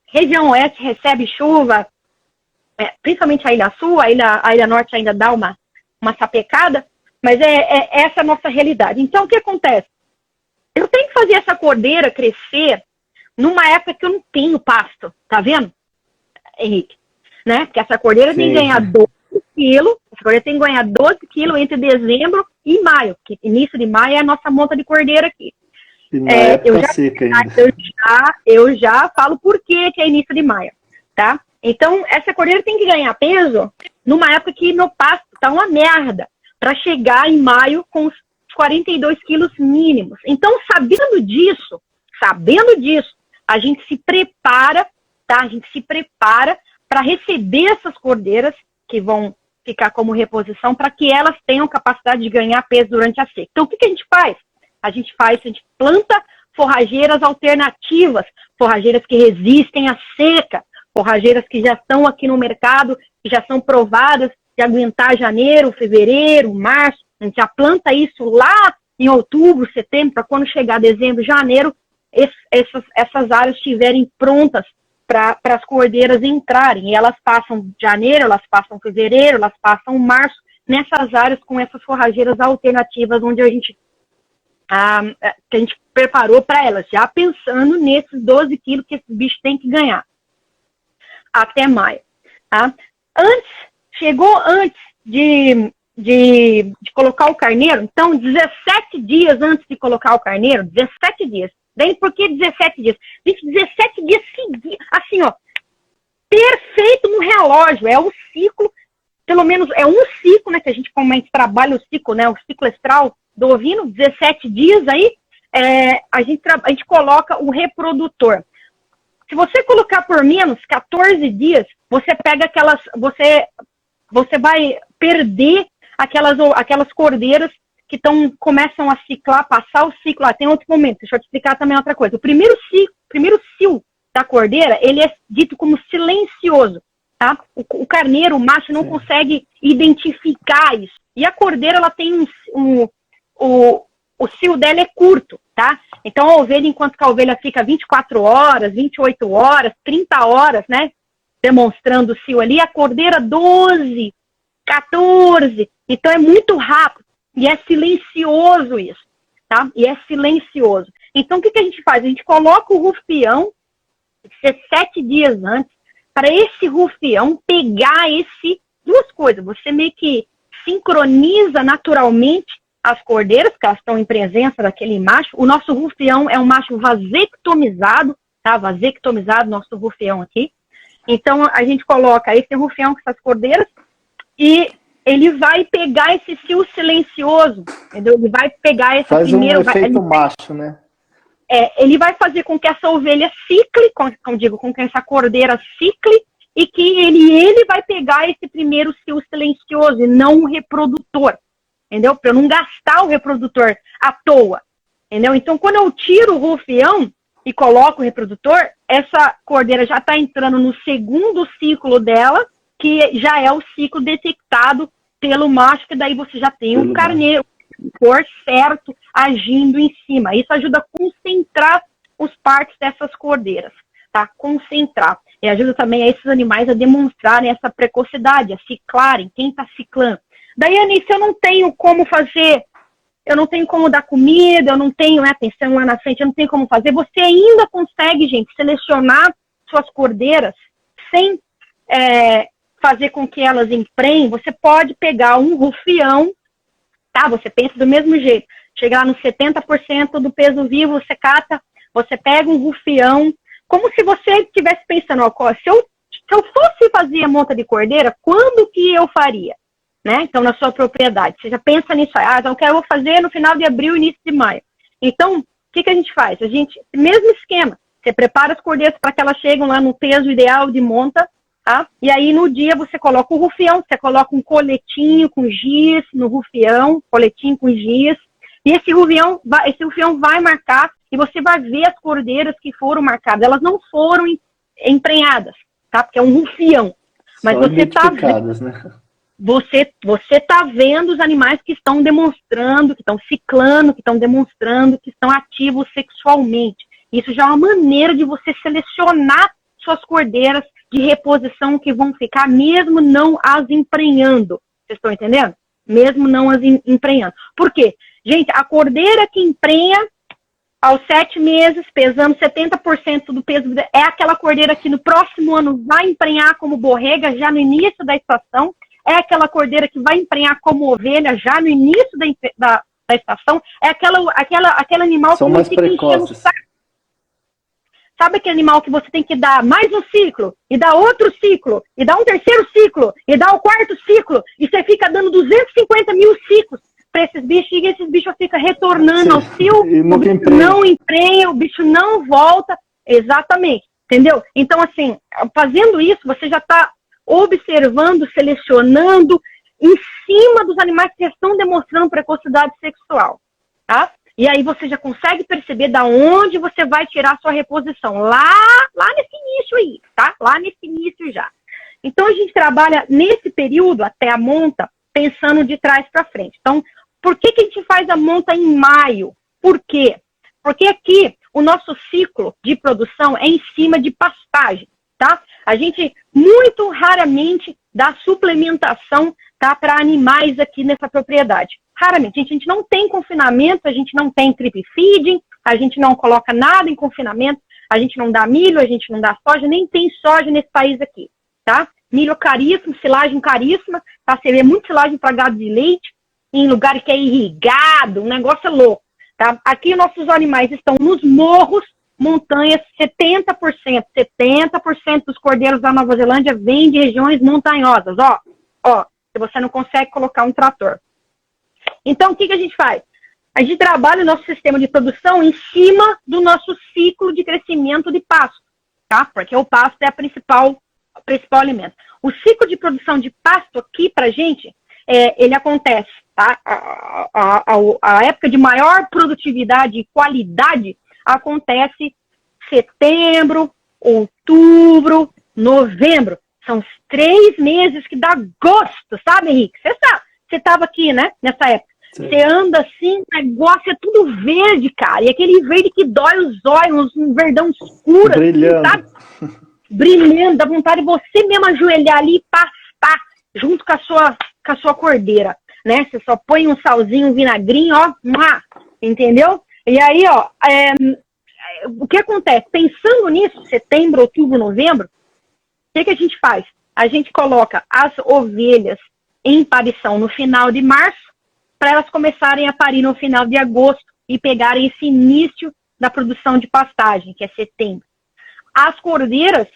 Região oeste recebe chuva, principalmente a Ilha Sul, a Ilha Norte ainda dá uma sapecada, mas essa é a nossa realidade. Então, o que acontece? Eu tenho que fazer essa cordeira crescer numa época que eu não tenho pasto, tá vendo, Henrique? Né? Porque essa cordeira tem que ganhar 12 quilos, essa cordeira tem que ganhar 12 quilos entre dezembro e maio, que início de maio é a nossa monta de cordeira aqui. E na época seca ainda. Eu já falo por que é início de maio, tá? Então, essa cordeira tem que ganhar peso numa época que meu pasto tá uma merda, para chegar em maio com os 42 quilos mínimos. Então, sabendo disso, a gente se prepara, tá? A gente se prepara para receber essas cordeiras que vão ficar como reposição para que elas tenham capacidade de ganhar peso durante a seca. Então, o que a gente faz? A gente planta forrageiras alternativas, forrageiras que resistem à seca, forrageiras que já estão aqui no mercado, que já são provadas de aguentar janeiro, fevereiro, março. A gente já planta isso lá em outubro, setembro, para quando chegar dezembro, janeiro, essas áreas estiverem prontas para as cordeiras entrarem. E elas passam janeiro, elas passam fevereiro, elas passam março, nessas áreas com essas forrageiras alternativas, onde que a gente preparou para elas, já pensando nesses 12 quilos que esse bicho tem que ganhar até maio. Tá? Chegou antes de colocar o carneiro, então 17 dias antes de colocar o carneiro, 17 dias. Daí por que 17 dias? Gente, 17 dias seguidos, assim, ó, perfeito no relógio, é o ciclo, pelo menos é um ciclo, né, que a gente, como a gente trabalha o ciclo, né, o ciclo estral do ovino, 17 dias aí, a gente coloca o reprodutor. Se você colocar por menos 14 dias, você pega você vai perder aquelas cordeiras que começam a ciclar, passar o ciclo. Tem outro momento, deixa eu te explicar também outra coisa. O primeiro cio da cordeira, ele é dito como silencioso, tá? O carneiro, o macho, não consegue identificar isso. E a cordeira, ela tem o cio dela é curto, tá? Então, a ovelha, enquanto que a ovelha fica 24 horas, 28 horas, 30 horas, né? Demonstrando o cio ali, a cordeira 12, 14. Então, é muito rápido. E é silencioso isso, tá? E é silencioso. Então, o que a gente faz? A gente coloca o rufião 7 dias antes, para esse rufião pegar duas coisas. Você meio que sincroniza naturalmente as cordeiras, que elas estão em presença daquele macho. O nosso rufião é um macho vasectomizado, tá? Vasectomizado, nosso rufião aqui. Então, a gente coloca esse rufião com essas cordeiras e ele vai pegar esse cio silencioso, entendeu? Ele vai pegar esse primeiro... Faz um efeito macho, né? Ele vai fazer com que essa ovelha cicle, com que essa cordeira cicle, e que ele vai pegar esse primeiro cio silencioso e não o reprodutor, entendeu? Para eu não gastar o reprodutor à toa, entendeu? Então, quando eu tiro o rufião e coloco o reprodutor, essa cordeira já está entrando no segundo ciclo dela, que já é o ciclo detectado pelo macho, que daí você já tem um carneiro por certo agindo em cima. Isso ajuda a concentrar os partes dessas cordeiras, tá? Concentrar. E ajuda também a esses animais a demonstrarem essa precocidade, a ciclarem, quem está ciclando. Daí, Anice, eu não tenho como fazer, eu não tenho como dar comida, eu não tenho, atenção lá na frente, eu não tenho como fazer. Você ainda consegue, gente, selecionar suas cordeiras sem fazer com que elas emprenhem. Você pode pegar um rufião, tá? Você pensa do mesmo jeito. Chegar nos 70% do peso vivo, você cata, você pega um rufião, como se você estivesse pensando, se eu fosse fazer a monta de cordeira, quando que eu faria? Né? Então, na sua propriedade. Você já pensa nisso aí. Então, eu vou fazer no final de abril, início de maio. Então, o que a gente faz? Mesmo esquema. Você prepara as cordeiras para que elas cheguem lá no peso ideal de monta, tá? E aí, no dia, você coloca o rufião, você coloca um coletinho com giz no rufião, coletinho com giz, e esse rufião vai marcar, e você vai ver as cordeiras que foram marcadas. Elas não foram emprenhadas, tá? Porque é um rufião. Mas só você tá vendo, né? Você tá vendo os animais que estão demonstrando, que estão ciclando, que estão demonstrando, que estão ativos sexualmente. Isso já é uma maneira de você selecionar suas cordeiras de reposição que vão ficar, mesmo não as emprenhando. Vocês estão entendendo? Mesmo não as emprenhando. Por quê? Gente, a cordeira que emprenha aos 7 meses, pesando 70% do peso, é aquela cordeira que no próximo ano vai emprenhar como borrega, já no início da estação. É aquela cordeira que vai emprenhar como ovelha, já no início da estação. É aquele animal São que mais você tem que encher no saco. Sabe aquele animal que você tem que dar mais um ciclo, e dar outro ciclo, e dar um terceiro ciclo, e dar o quarto ciclo, e você fica dando 250 mil ciclos para esses bichos, e esses bichos ficam retornando ao cio, o bicho não emprenha, o bicho não volta. Exatamente, entendeu? Então, assim, fazendo isso, você já está observando, selecionando em cima dos animais que estão demonstrando precocidade sexual, tá? E aí você já consegue perceber da onde você vai tirar a sua reposição. Lá nesse início aí, tá? Lá nesse início já. Então, a gente trabalha nesse período, até a monta, pensando de trás para frente. Então, por que a gente faz a monta em maio? Por quê? Porque aqui, o nosso ciclo de produção é em cima de pastagem, tá? A gente, muito raramente, dá suplementação, tá, para animais aqui nessa propriedade. Raramente. A gente não tem confinamento, a gente não tem creep feeding, a gente não coloca nada em confinamento, a gente não dá milho, a gente não dá soja, nem tem soja nesse país aqui, tá? Milho caríssimo, silagem caríssima, tá? Seria muito silagem para gado de leite, em lugar que é irrigado, um negócio louco, tá? Aqui nossos animais estão nos morros, montanhas, 70% dos cordeiros da Nova Zelândia vêm de regiões montanhosas, ó, se você não consegue colocar um trator. Então, o que a gente faz? A gente trabalha o nosso sistema de produção em cima do nosso ciclo de crescimento de pasto, tá? Porque o pasto é o principal alimento. O ciclo de produção de pasto aqui pra gente, ele acontece, tá? A época de maior produtividade e qualidade acontece setembro, outubro, novembro. São os 3 meses que dá gosto, sabe, Henrique? Você sabe, você estava aqui, né, nessa época. Sim. Você anda assim, o negócio é tudo verde, cara. E aquele verde que dói os olhos, um verdão escuro. Brilhando. Assim, sabe? Brilhando, dá vontade de você mesmo ajoelhar ali e pastar junto com a sua cordeira, né? Você só põe um salzinho, um vinagrinho, ó, entendeu? E aí, ó, o que acontece? Pensando nisso, setembro, outubro, novembro, o que a gente faz? A gente coloca as ovelhas em parição no final de março, para elas começarem a parir no final de agosto e pegarem esse início da produção de pastagem, que é setembro. As cordeiras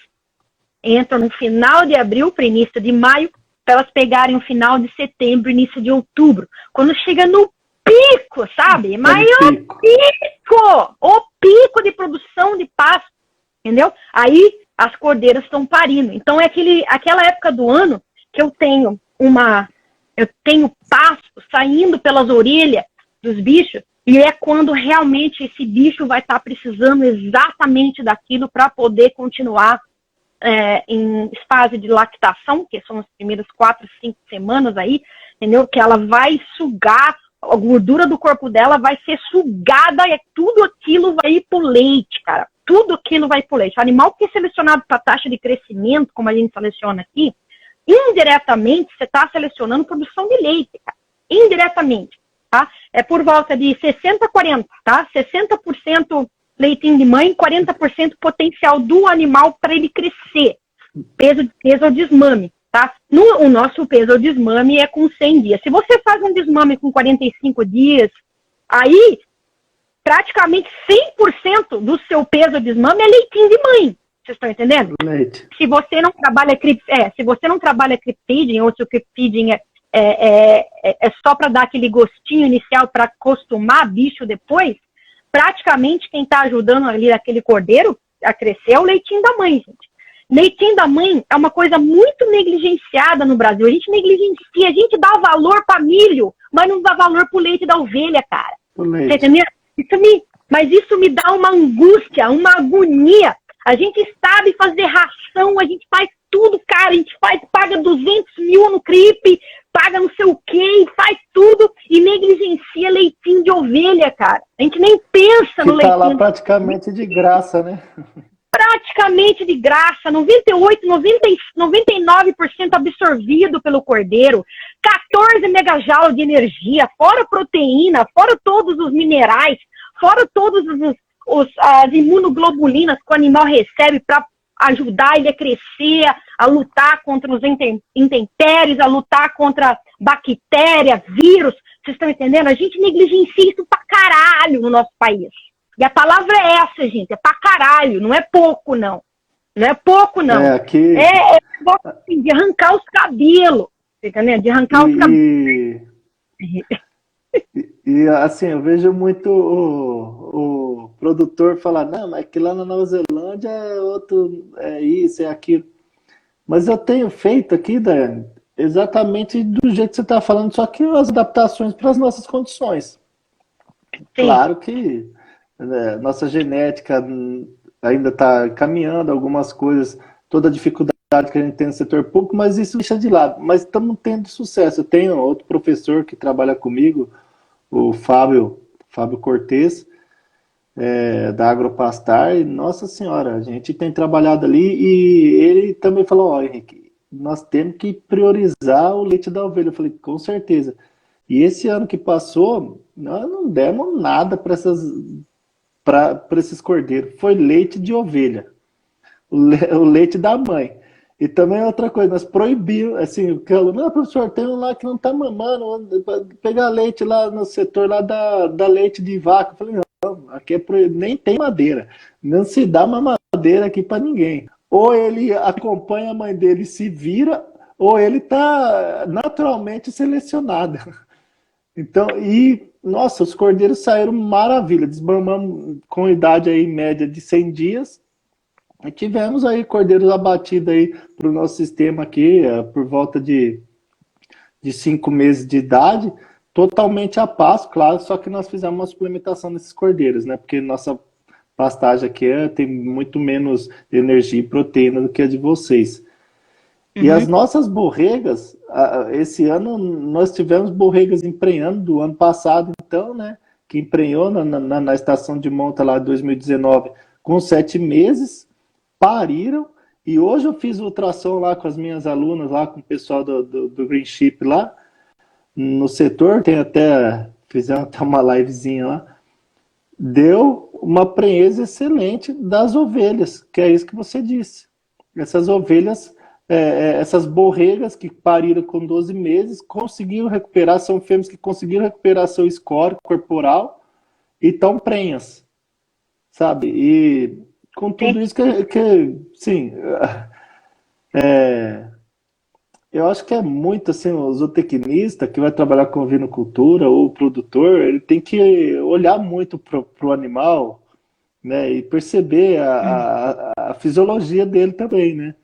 entram no final de abril para início de maio, para elas pegarem o final de setembro, início de outubro. Quando chega no pico, sabe? Mas o pico de produção de pasto, entendeu? Aí as cordeiras estão parindo. Então é aquela época do ano que eu tenho pasto saindo pelas orelhas dos bichos, e é quando realmente esse bicho vai estar precisando exatamente daquilo para poder continuar em fase de lactação, que são as primeiras 4, 5 semanas aí, entendeu? Que ela vai sugar, a gordura do corpo dela vai ser sugada e tudo aquilo vai ir pro leite, cara. Tudo aquilo vai pro leite. O animal que é selecionado para taxa de crescimento, como a gente seleciona aqui, indiretamente você está selecionando produção de leite, cara. Indiretamente, tá? É por volta de 60-40, tá? 60% leitinho de mãe, 40% potencial do animal para ele crescer. Peso ao desmame, tá? O nosso peso ao desmame é com 100 dias. Se você faz um desmame com 45 dias, aí praticamente 100% do seu peso ao desmame é leitinho de mãe. Vocês estão entendendo? Leite. Se você não trabalha creep feeding, ou se o creep feeding é só para dar aquele gostinho inicial para acostumar bicho depois, praticamente quem está ajudando ali aquele cordeiro a crescer é o leitinho da mãe, gente. Leitinho da mãe é uma coisa muito negligenciada no Brasil. A gente negligencia, a gente dá valor para milho, mas não dá valor para o leite da ovelha, cara. Você entendeu? Mas isso me dá uma angústia, uma agonia. A gente sabe fazer ração, a gente faz tudo, cara. A gente paga 200 mil no creep, paga não sei o quê, faz tudo e negligencia leitinho de ovelha, cara. A gente nem pensa no leitinho. Tá lá praticamente de graça, né? Praticamente de graça, 99% absorvido pelo cordeiro, 14 megajoules de energia, fora proteína, fora todos os minerais, fora todos as imunoglobulinas que o animal recebe para ajudar ele a crescer, a lutar contra os intempéries, a lutar contra bactéria, vírus. Vocês estão entendendo? A gente negligencia isso pra caralho no nosso país. E a palavra é essa, gente, é pra caralho, não é pouco, não. Não é pouco, não. Aqui... assim, de arrancar os cabelos, tá entendendo? De arrancar os cabelos. E assim, eu vejo muito o produtor falar, não, mas que lá na Nova Zelândia é outro, é isso, é aquilo. Mas eu tenho feito aqui, Daiane, exatamente do jeito que você está falando, só que as adaptações para as nossas condições. Sim. Claro que nossa genética ainda está caminhando algumas coisas, toda a dificuldade que a gente tem no setor público, mas isso deixa de lado. Mas estamos tendo sucesso. Eu tenho outro professor que trabalha comigo, o Fábio Cortes, da Agropastar, e nossa senhora, a gente tem trabalhado ali e ele também falou, ó, Henrique, nós temos que priorizar o leite da ovelha. Eu falei, com certeza. E esse ano que passou, nós não demos nada para esses cordeiros. Foi leite de ovelha, o leite da mãe. E também outra coisa, nós proibimos, assim, o aluno, não, professor, tem um lá que não está mamando, pegar leite lá no setor lá da leite de vaca. Eu falei, não, aqui é proibido, nem tem madeira, não se dá mamadeira aqui para ninguém. Ou ele acompanha a mãe dele e se vira, ou ele está naturalmente selecionado. Então, nossa, os cordeiros saíram maravilha, desmamamos com idade aí média de 100 dias, e tivemos aí cordeiros abatidos aí para o nosso sistema aqui, por volta de 5 meses de idade, totalmente a pasto, claro, só que nós fizemos uma suplementação nesses cordeiros, né? Porque nossa pastagem aqui tem muito menos energia e proteína do que a de vocês. E as nossas borregas, esse ano nós tivemos borregas emprenhando do ano passado, então, né? Que emprenhou na estação de monta lá de 2019 com 7 meses, pariram, e hoje eu fiz ultrassom lá com as minhas alunas, lá com o pessoal do Green Chip lá, no setor, fizemos até uma livezinha lá, deu uma prenhez excelente das ovelhas, que é isso que você disse. Essas ovelhas, essas borregas que pariram com 12 meses, conseguiram recuperar, são fêmeas que conseguiram recuperar seu score corporal e estão prenhas, sabe? E com tudo isso sim, eu acho que é muito assim, o zootecnista que vai trabalhar com ovinocultura ou o produtor, ele tem que olhar muito para o animal, né, e perceber a fisiologia dele também, né?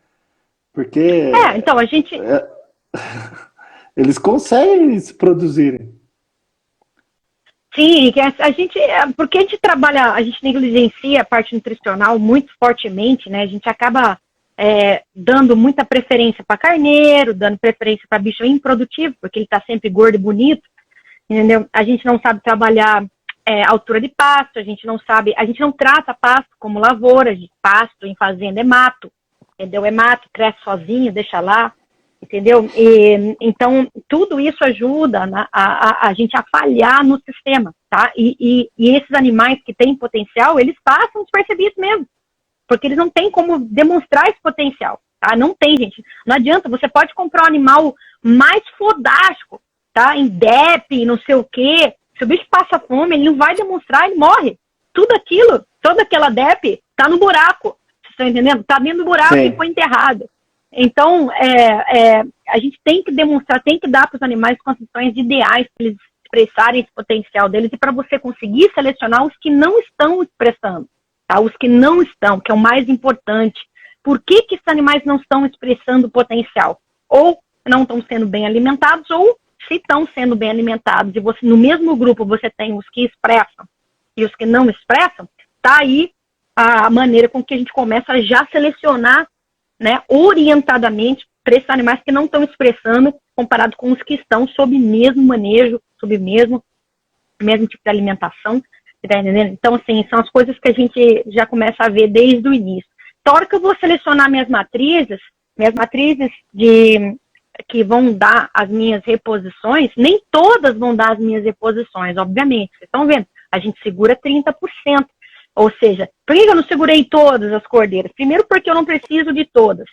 Porque Então a gente. eles conseguem se produzirem. Sim, porque a gente trabalha, a gente negligencia a parte nutricional muito fortemente, né? A gente acaba dando muita preferência para carneiro, dando preferência para bicho improdutivo, porque ele está sempre gordo e bonito, entendeu? A gente não sabe trabalhar altura de pasto, a gente não trata pasto como lavoura, de pasto em fazenda é mato, entendeu? É mato, cresce sozinho, deixa lá, entendeu? Então, tudo isso ajuda a gente a falhar no sistema, tá? E esses animais que têm potencial, eles passam despercebidos mesmo, porque eles não têm como demonstrar esse potencial, tá? Não tem, gente. Não adianta, você pode comprar um animal mais fodástico, tá? Em DEP, não sei o quê. Se o bicho passa fome, ele não vai demonstrar, ele morre. Tudo aquilo, toda aquela DEP, tá no buraco. Vocês estão entendendo? Tá dentro do buraco e foi enterrado. Então, a gente tem que demonstrar, tem que dar para os animais condições ideais para eles expressarem esse potencial deles e para você conseguir selecionar os que não estão expressando, tá? Os que não estão, que é o mais importante. Por que esses animais não estão expressando o potencial? Ou não estão sendo bem alimentados, ou se estão sendo bem alimentados e você, no mesmo grupo você tem os que expressam e os que não expressam, tá aí a maneira com que a gente começa a já selecionar, né, orientadamente para esses animais que não estão expressando comparado com os que estão sob mesmo manejo, sob mesmo tipo de alimentação, tá entendendo? Então, assim, são as coisas que a gente já começa a ver desde o início. Então, a hora que eu vou selecionar minhas matrizes que vão dar as minhas reposições, nem todas vão dar as minhas reposições, obviamente. Vocês estão vendo? A gente segura 30%. Ou seja, por que eu não segurei todas as cordeiras? Primeiro porque eu não preciso de todas,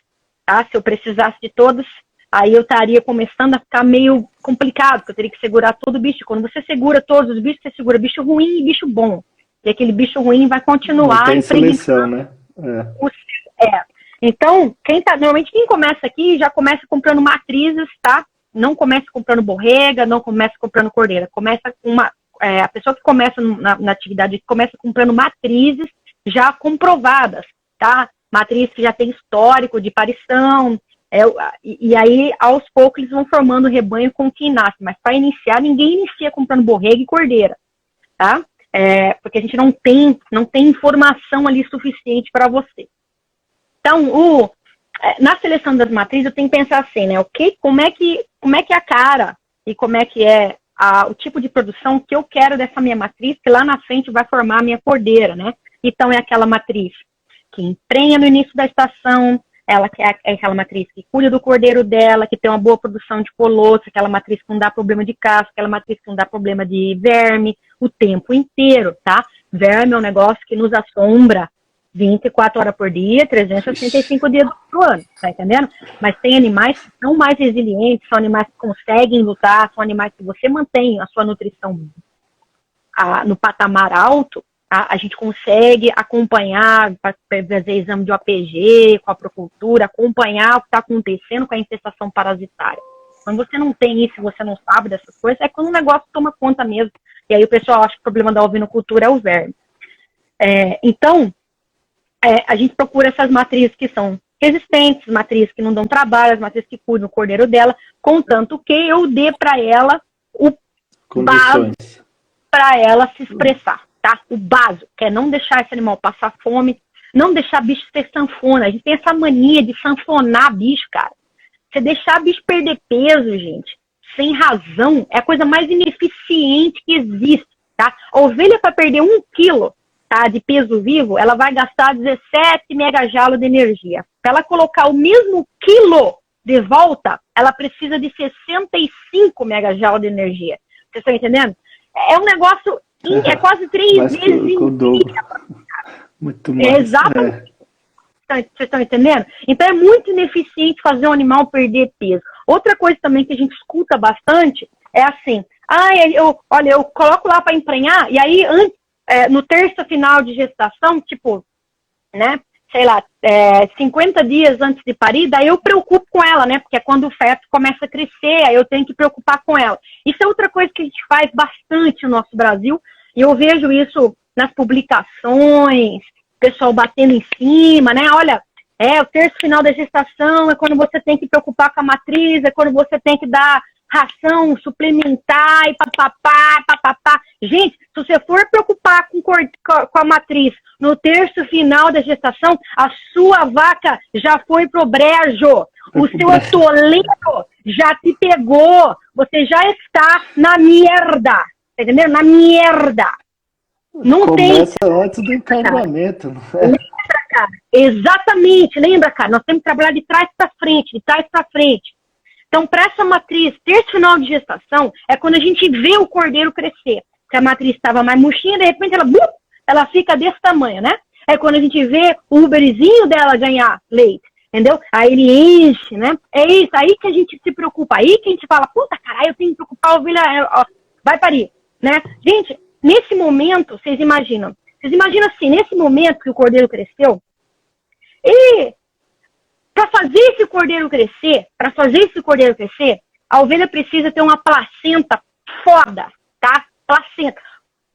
tá? Se eu precisasse de todas, aí eu estaria começando a ficar meio complicado, porque eu teria que segurar todo o bicho. Quando você segura todos os bichos, você segura bicho ruim e bicho bom. E aquele bicho ruim vai continuar... Não tem seleção, né? Então, normalmente quem começa aqui já começa comprando matrizes, tá? Não começa comprando borrega, não começa comprando cordeira. Começa com a pessoa que começa na atividade começa comprando matrizes já comprovadas, tá? Matriz que já tem histórico de parição, e aí aos poucos eles vão formando o rebanho com quem nasce. Mas para iniciar, ninguém inicia comprando borrega e cordeira, tá? Porque a gente não tem informação ali suficiente para você. Então, na seleção das matrizes, eu tenho que pensar assim, né? Como é que é a cara e como é que é o tipo de produção que eu quero dessa minha matriz, que lá na frente vai formar a minha cordeira, né? Então, é aquela matriz que emprenha no início da estação, ela que é aquela matriz que cuida do cordeiro dela, que tem uma boa produção de colosso, aquela matriz que não dá problema de casca, aquela matriz que não dá problema de verme, o tempo inteiro, tá? Verme é um negócio que nos assombra 24 horas por dia, 365 dias do ano, tá entendendo? Mas tem animais que são mais resilientes, são animais que conseguem lutar, são animais que você mantém a sua nutrição no patamar alto, tá? A gente consegue acompanhar, fazer exame de OPG, com a aprocultura, acompanhar o que está acontecendo com a infestação parasitária. Quando você não tem isso, você não sabe dessas coisas, é quando o negócio toma conta mesmo. E aí o pessoal acha que o problema da ovinocultura é o verme. Então, a gente procura essas matrizes que são resistentes, matrizes que não dão trabalho, as matrizes que cuidam do cordeiro dela, contanto que eu dê para ela o básico para ela se expressar, tá? O básico, que é não deixar esse animal passar fome, não deixar bicho ter sanfona. A gente tem essa mania de sanfonar bicho, cara. Você deixar bicho perder peso, gente, sem razão, é a coisa mais ineficiente que existe, tá? A ovelha, para perder 1 quilo, tá, de peso vivo, ela vai gastar 17 megajoules de energia. Para ela colocar o mesmo quilo de volta, ela precisa de 65 megajoules de energia. Vocês estão entendendo? É um negócio, é quase 3 vezes o dobro. Muito mais. Exatamente. Vocês estão entendendo? Então é muito ineficiente fazer um animal perder peso. Outra coisa também que a gente escuta bastante é assim, eu coloco lá para emprenhar, e aí no terço final de gestação, tipo, né, sei lá, 50 dias antes de parir, daí eu preocupo com ela, né, porque é quando o feto começa a crescer, aí eu tenho que preocupar com ela. Isso é outra coisa que a gente faz bastante no nosso Brasil, e eu vejo isso nas publicações, pessoal batendo em cima, né, olha, o terço final da gestação é quando você tem que preocupar com a matriz, é quando você tem que dar ração suplementar e papapá. Gente, se você for preocupar com a matriz no terço final da gestação, a sua vaca já foi pro brejo. O seu atoleiro já te pegou. Você já está na merda. Tá entendendo? Na merda. Não Começa antes do encarnamento. Lembra, cara? Exatamente. Lembra, cara? Nós temos que trabalhar de trás para frente, de trás para frente. Então, para essa matriz, terço final de gestação, é quando a gente vê o cordeiro crescer. Se a matriz estava mais murchinha, de repente ela fica desse tamanho, né? É quando a gente vê o uberzinho dela ganhar leite, entendeu? Aí ele enche, né? É isso, aí que a gente se preocupa. Aí que a gente fala, puta, caralho, eu tenho que preocupar a ovelha, vai parir, né? Gente, nesse momento, vocês imaginam assim, nesse momento que o cordeiro cresceu, para fazer esse cordeiro crescer, a ovelha precisa ter uma placenta foda, tá? Placenta.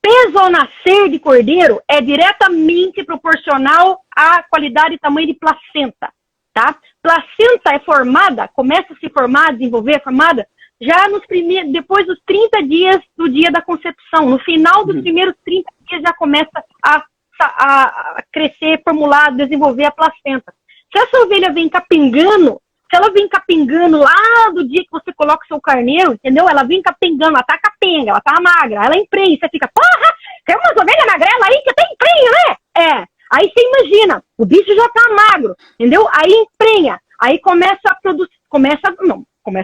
Peso ao nascer de cordeiro é diretamente proporcional à qualidade e tamanho de placenta, tá? Placenta começa a se formar, desenvolver, formada, já depois dos 30 dias do dia da concepção. No final dos primeiros 30 dias já começa a crescer, formular, desenvolver a placenta. Se essa ovelha vem capengando, lá do dia que você coloca o seu carneiro, entendeu? Ela vem capengando, ela tá capenga, ela tá magra, ela emprenha, você fica, porra, tem umas ovelhas magrelas aí que até emprenha, né? Aí você imagina, o bicho já tá magro, entendeu? Aí emprenha, aí começa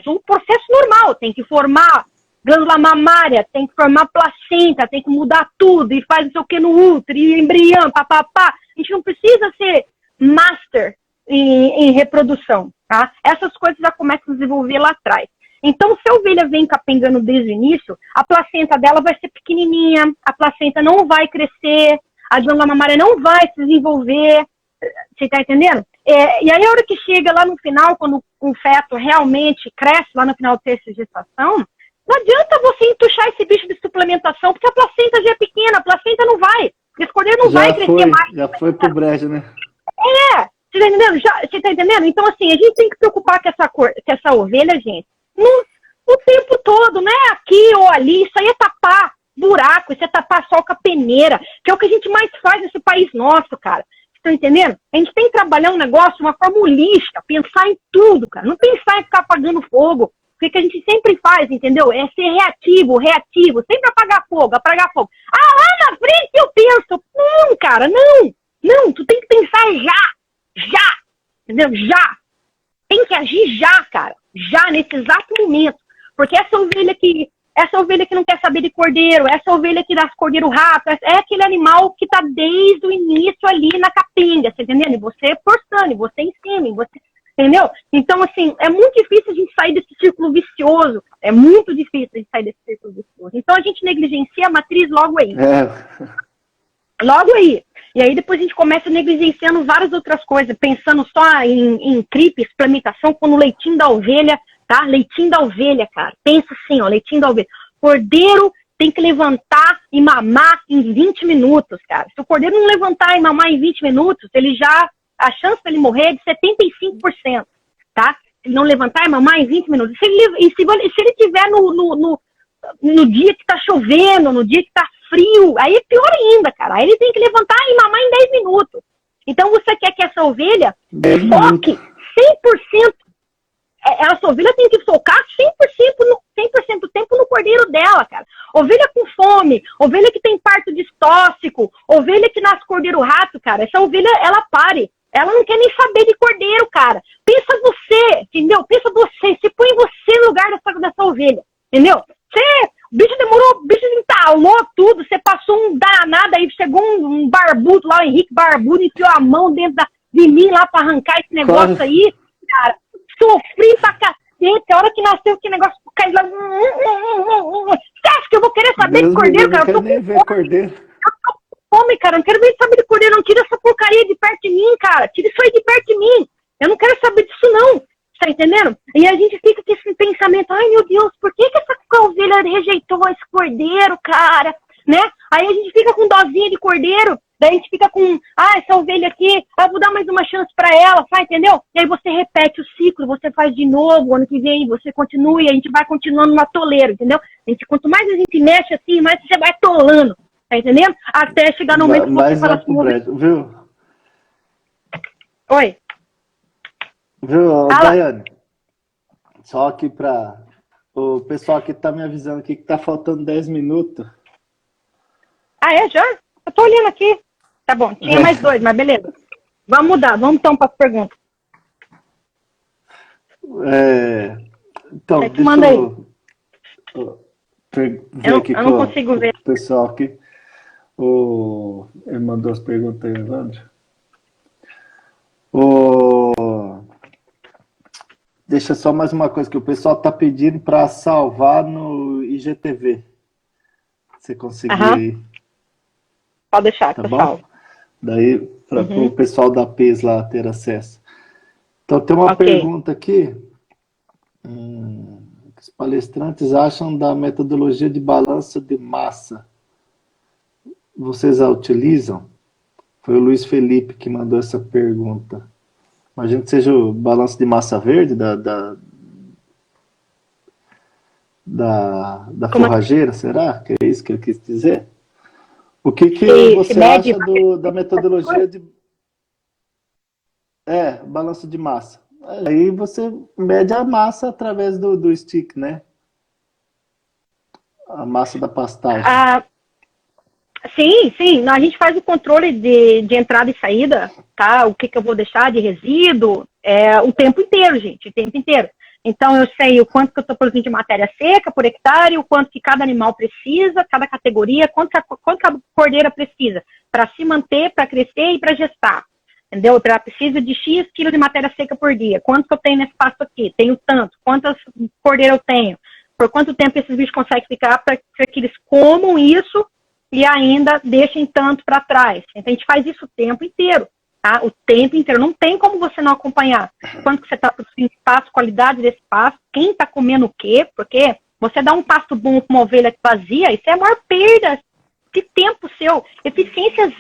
um processo normal, tem que formar glândula mamária, tem que formar placenta, tem que mudar tudo, e faz não sei o que no útero, e embrião, papapá. A gente não precisa ser master em reprodução, tá? Essas coisas já começam a desenvolver lá atrás. Então, se a ovelha vem capengando desde o início, a placenta dela vai ser pequenininha, a placenta não vai crescer, a glândula mamária não vai se desenvolver, você tá entendendo? E aí, a hora que chega lá no final, quando o feto realmente cresce, lá no final do terço de gestação, não adianta você entuchar esse bicho de suplementação, porque a placenta já é pequena, a placenta não vai. Esse cordeiro não vai crescer mais. Já foi pro brejo, né? Você tá entendendo? Você tá entendendo? Então, assim, a gente tem que preocupar com essa ovelha, gente, o tempo todo, não é aqui ou ali, isso aí é tapar. buraco, isso é tapar sol com a peneira, que é o que a gente mais faz nesse país nosso, cara. Estão entendendo? A gente tem que trabalhar um negócio, uma forma holística, pensar em tudo, cara. Não pensar em ficar apagando fogo. O que a gente sempre faz, entendeu? É ser reativo, sempre apagar fogo. Ah, lá na frente eu penso. Não, cara, não, tu tem que pensar já, entendeu? Já. Tem que agir já, cara. Já, nesse exato momento. Porque essa ovelha que não quer saber de cordeiro, essa ovelha que dá cordeiro rato, é aquele animal que tá desde o início ali na capenga, você entendendo? E você forçando, e você em cima, e você... Entendeu? Então, assim, é muito difícil a gente sair desse círculo vicioso. É muito difícil a gente sair desse círculo vicioso. Então, a gente negligencia a matriz logo aí. Logo aí. E aí, depois a gente começa negligenciando várias outras coisas, pensando só em CRIP, suplementação, como o leitinho da ovelha, tá? Leitinho da ovelha, cara. Pensa assim, ó, leitinho da ovelha. Cordeiro tem que levantar e mamar em 20 minutos, cara. Se o cordeiro não levantar e mamar em 20 minutos, a chance dele morrer é de 75%, tá? Se ele não levantar e mamar em 20 minutos. Se ele tiver no dia que tá chovendo, no dia que tá frio, aí é pior ainda, cara. Aí ele tem que levantar e mamar em 10 minutos. Então você quer que essa ovelha foque 100%. Essa ovelha tem que focar 100% do tempo no cordeiro dela, cara. Ovelha com fome, ovelha que tem parto distóxico, ovelha que nasce cordeiro rato, cara. Essa ovelha, ela pare. Ela não quer nem saber de cordeiro, cara. Pensa você, entendeu? Pensa você. Se põe você no lugar dessa ovelha, entendeu? O bicho entalou tudo, você passou um danado aí, chegou um barbudo lá, o Henrique Barbudo, enfiou a mão dentro de mim lá pra arrancar esse negócio aí, cara. Sofri pra cacete, a hora que nasceu que negócio caiu lá. Você acha que eu vou querer saber de cordeiro, cara? Eu não quero nem ver cordeiro. Eu tô com fome, cara, eu não quero nem saber de cordeiro, não. Tira essa porcaria de perto de mim, cara. Tira isso aí de perto de mim. Eu não quero saber disso, não. Tá entendendo? E a gente fica com esse pensamento, ai meu Deus, por que essa ovelha rejeitou esse cordeiro, cara? Né? Aí a gente fica com dosinha de cordeiro, daí a gente fica com, essa ovelha aqui, eu vou dar mais uma chance pra ela, tá, entendeu? E aí você repete o ciclo, você faz de novo, ano que vem você continua e a gente vai continuando no atoleiro, entendeu? Quanto mais a gente mexe assim, mais você vai atolando, tá entendendo? Até chegar no momento que você fala assim, viu? Oi. Viu, Daiane? Só aqui para o pessoal aqui tá me avisando aqui que tá faltando 10 minutos. Ah, é? Já? Eu tô olhando aqui. Tá bom, tinha mais 2, mas beleza. Vamos mudar, vamos então para as perguntas. Então, deixa manda aí. ver aqui eu não consigo ver. O pessoal aqui. Ele mandou as perguntas aí, Evandro. Deixa só mais uma coisa que o pessoal está pedindo para salvar no IGTV. Você conseguir aí? Pode deixar, tá pessoal. Bom? Daí, para o pessoal da PES lá ter acesso. Então, tem uma pergunta aqui. Os palestrantes acham da metodologia de balança de massa. Vocês a utilizam? Foi o Luiz Felipe que mandou essa pergunta. Imagino que seja o balanço de massa verde da forrageira, será? Que é isso que ele quis dizer? O que você acha da metodologia de... balanço de massa. Aí você mede a massa através do stick, né? A massa da pastagem. Sim. A gente faz o controle de entrada e saída, tá? O que eu vou deixar de resíduo o tempo inteiro, gente, o tempo inteiro. Então, eu sei o quanto que eu estou produzindo de matéria seca por hectare, o quanto que cada animal precisa, cada categoria, quanto que a cordeira precisa para se manter, para crescer e para gestar. Entendeu? Ela precisa de X quilos de matéria seca por dia. Quanto que eu tenho nesse pasto aqui? Tenho tanto. Quantas cordeiras eu tenho? Por quanto tempo esses bichos conseguem ficar para que eles comam isso e ainda deixem tanto para trás. Então, a gente faz isso o tempo inteiro, tá? O tempo inteiro. Não tem como você não acompanhar quanto que você está produzindo pasto, qualidade desse pasto, quem está comendo o quê, porque você dá um pasto bom com uma ovelha vazia, isso é a maior perda de tempo seu. Eficiência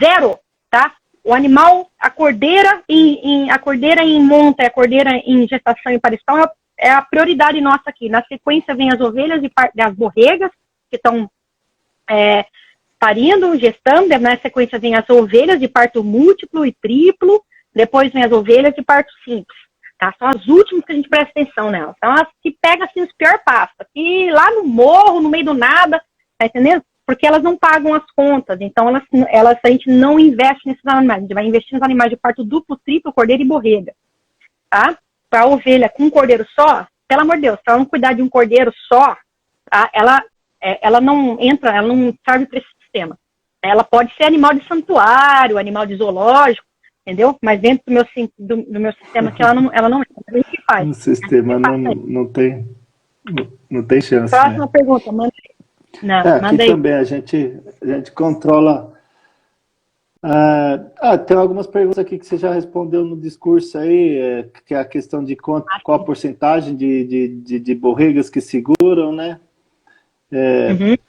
zero, tá? O animal, a cordeira em monta, a cordeira em gestação e parição é a prioridade nossa aqui. Na sequência vem as ovelhas e as borregas, que estão parindo, gestando, na sequência vem as ovelhas de parto múltiplo e triplo, depois vem as ovelhas de parto simples. Tá? São as últimas que a gente presta atenção nelas. São as que pegam assim, os piores pastos. Aqui lá no morro, no meio do nada, tá entendendo? Porque elas não pagam as contas. Então, a gente não investe nesses animais. A gente vai investir nos animais de parto duplo, triplo, cordeiro e borrega. Tá? Para a ovelha com um cordeiro só, pelo amor de Deus, se ela não cuidar de um cordeiro só, tá? Ela não entra, ela não serve para esse sistema. Ela pode ser animal de santuário, animal de zoológico, entendeu? Mas dentro do meu sistema aqui, ela não entra. A gente faz. No sistema não tem chance. Próxima né? pergunta, manda aí. Não, aqui manda aí. também a gente controla. Tem algumas perguntas aqui que você já respondeu no discurso aí, que é a questão de qual a porcentagem de borregas que seguram, né?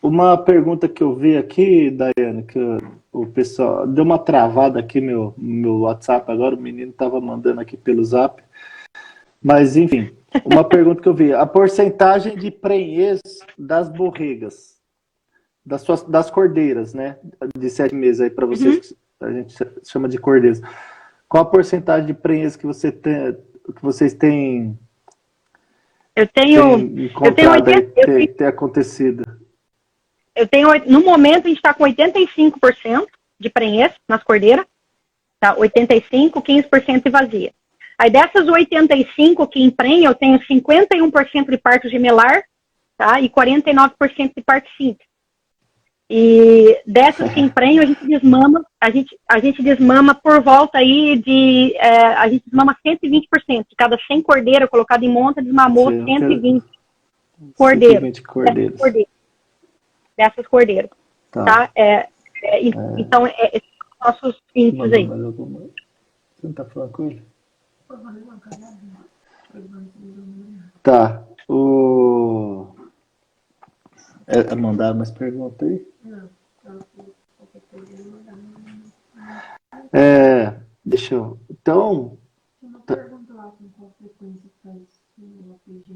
Uma pergunta que eu vi aqui, Daiane, que o pessoal deu uma travada aqui meu WhatsApp agora, o menino estava mandando aqui pelo Zap, mas enfim, uma pergunta que eu vi, a porcentagem de prenhez das borregas, das cordeiras, né, de 7 meses aí para vocês, a gente chama de cordeiras, qual a porcentagem de prenhez que vocês têm? Eu tenho 80%. Ter acontecido. No momento, a gente está com 85% de prenhez nas cordeiras. Tá? 85%, 15% de vazia. Aí dessas 85% que emprenham, eu tenho 51% de parto gemelar, tá? E 49% de parto simples. E dessas que emprenham, a gente desmama por volta aí a gente desmama 120%. De cada 100 cordeiras colocadas em monta, desmamou 120 cordeiros. Dessas cordeiras. Tá? Então, esses são os nossos índices aí. Você não tá falando com ele? Tá. Mandaram mais perguntas aí? Não. Deixa eu... Então... Uma pergunta lá com qual frequência faz o APG.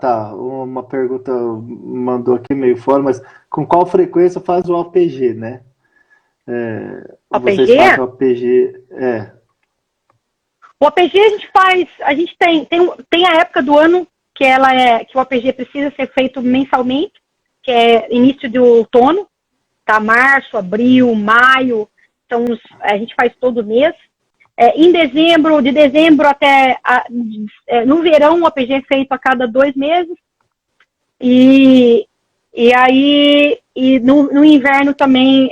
Tá. Uma pergunta mandou aqui meio fora, mas com qual frequência faz o APG, né? APG? Vocês fazem o APG... O APG a gente tem a época do ano que o APG precisa ser feito mensalmente, que é início de outono, tá? Março, abril, maio, então a gente faz todo mês. De dezembro até no verão o APG é feito a cada 2 meses e no inverno também,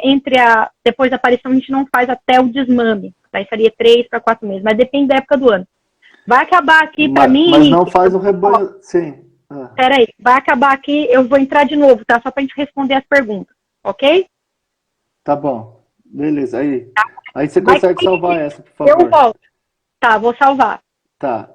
depois da aparição a gente não faz até o desmame, aí seria 3 para 4 meses, mas depende da época do ano. Vai acabar aqui para mim... Mas não faz o rebanho... Sim. Peraí, vai acabar aqui, eu vou entrar de novo, tá? Só pra gente responder as perguntas, ok? Tá bom, beleza. Aí você consegue salvar essa, por favor. Eu volto. Tá, vou salvar. Tá.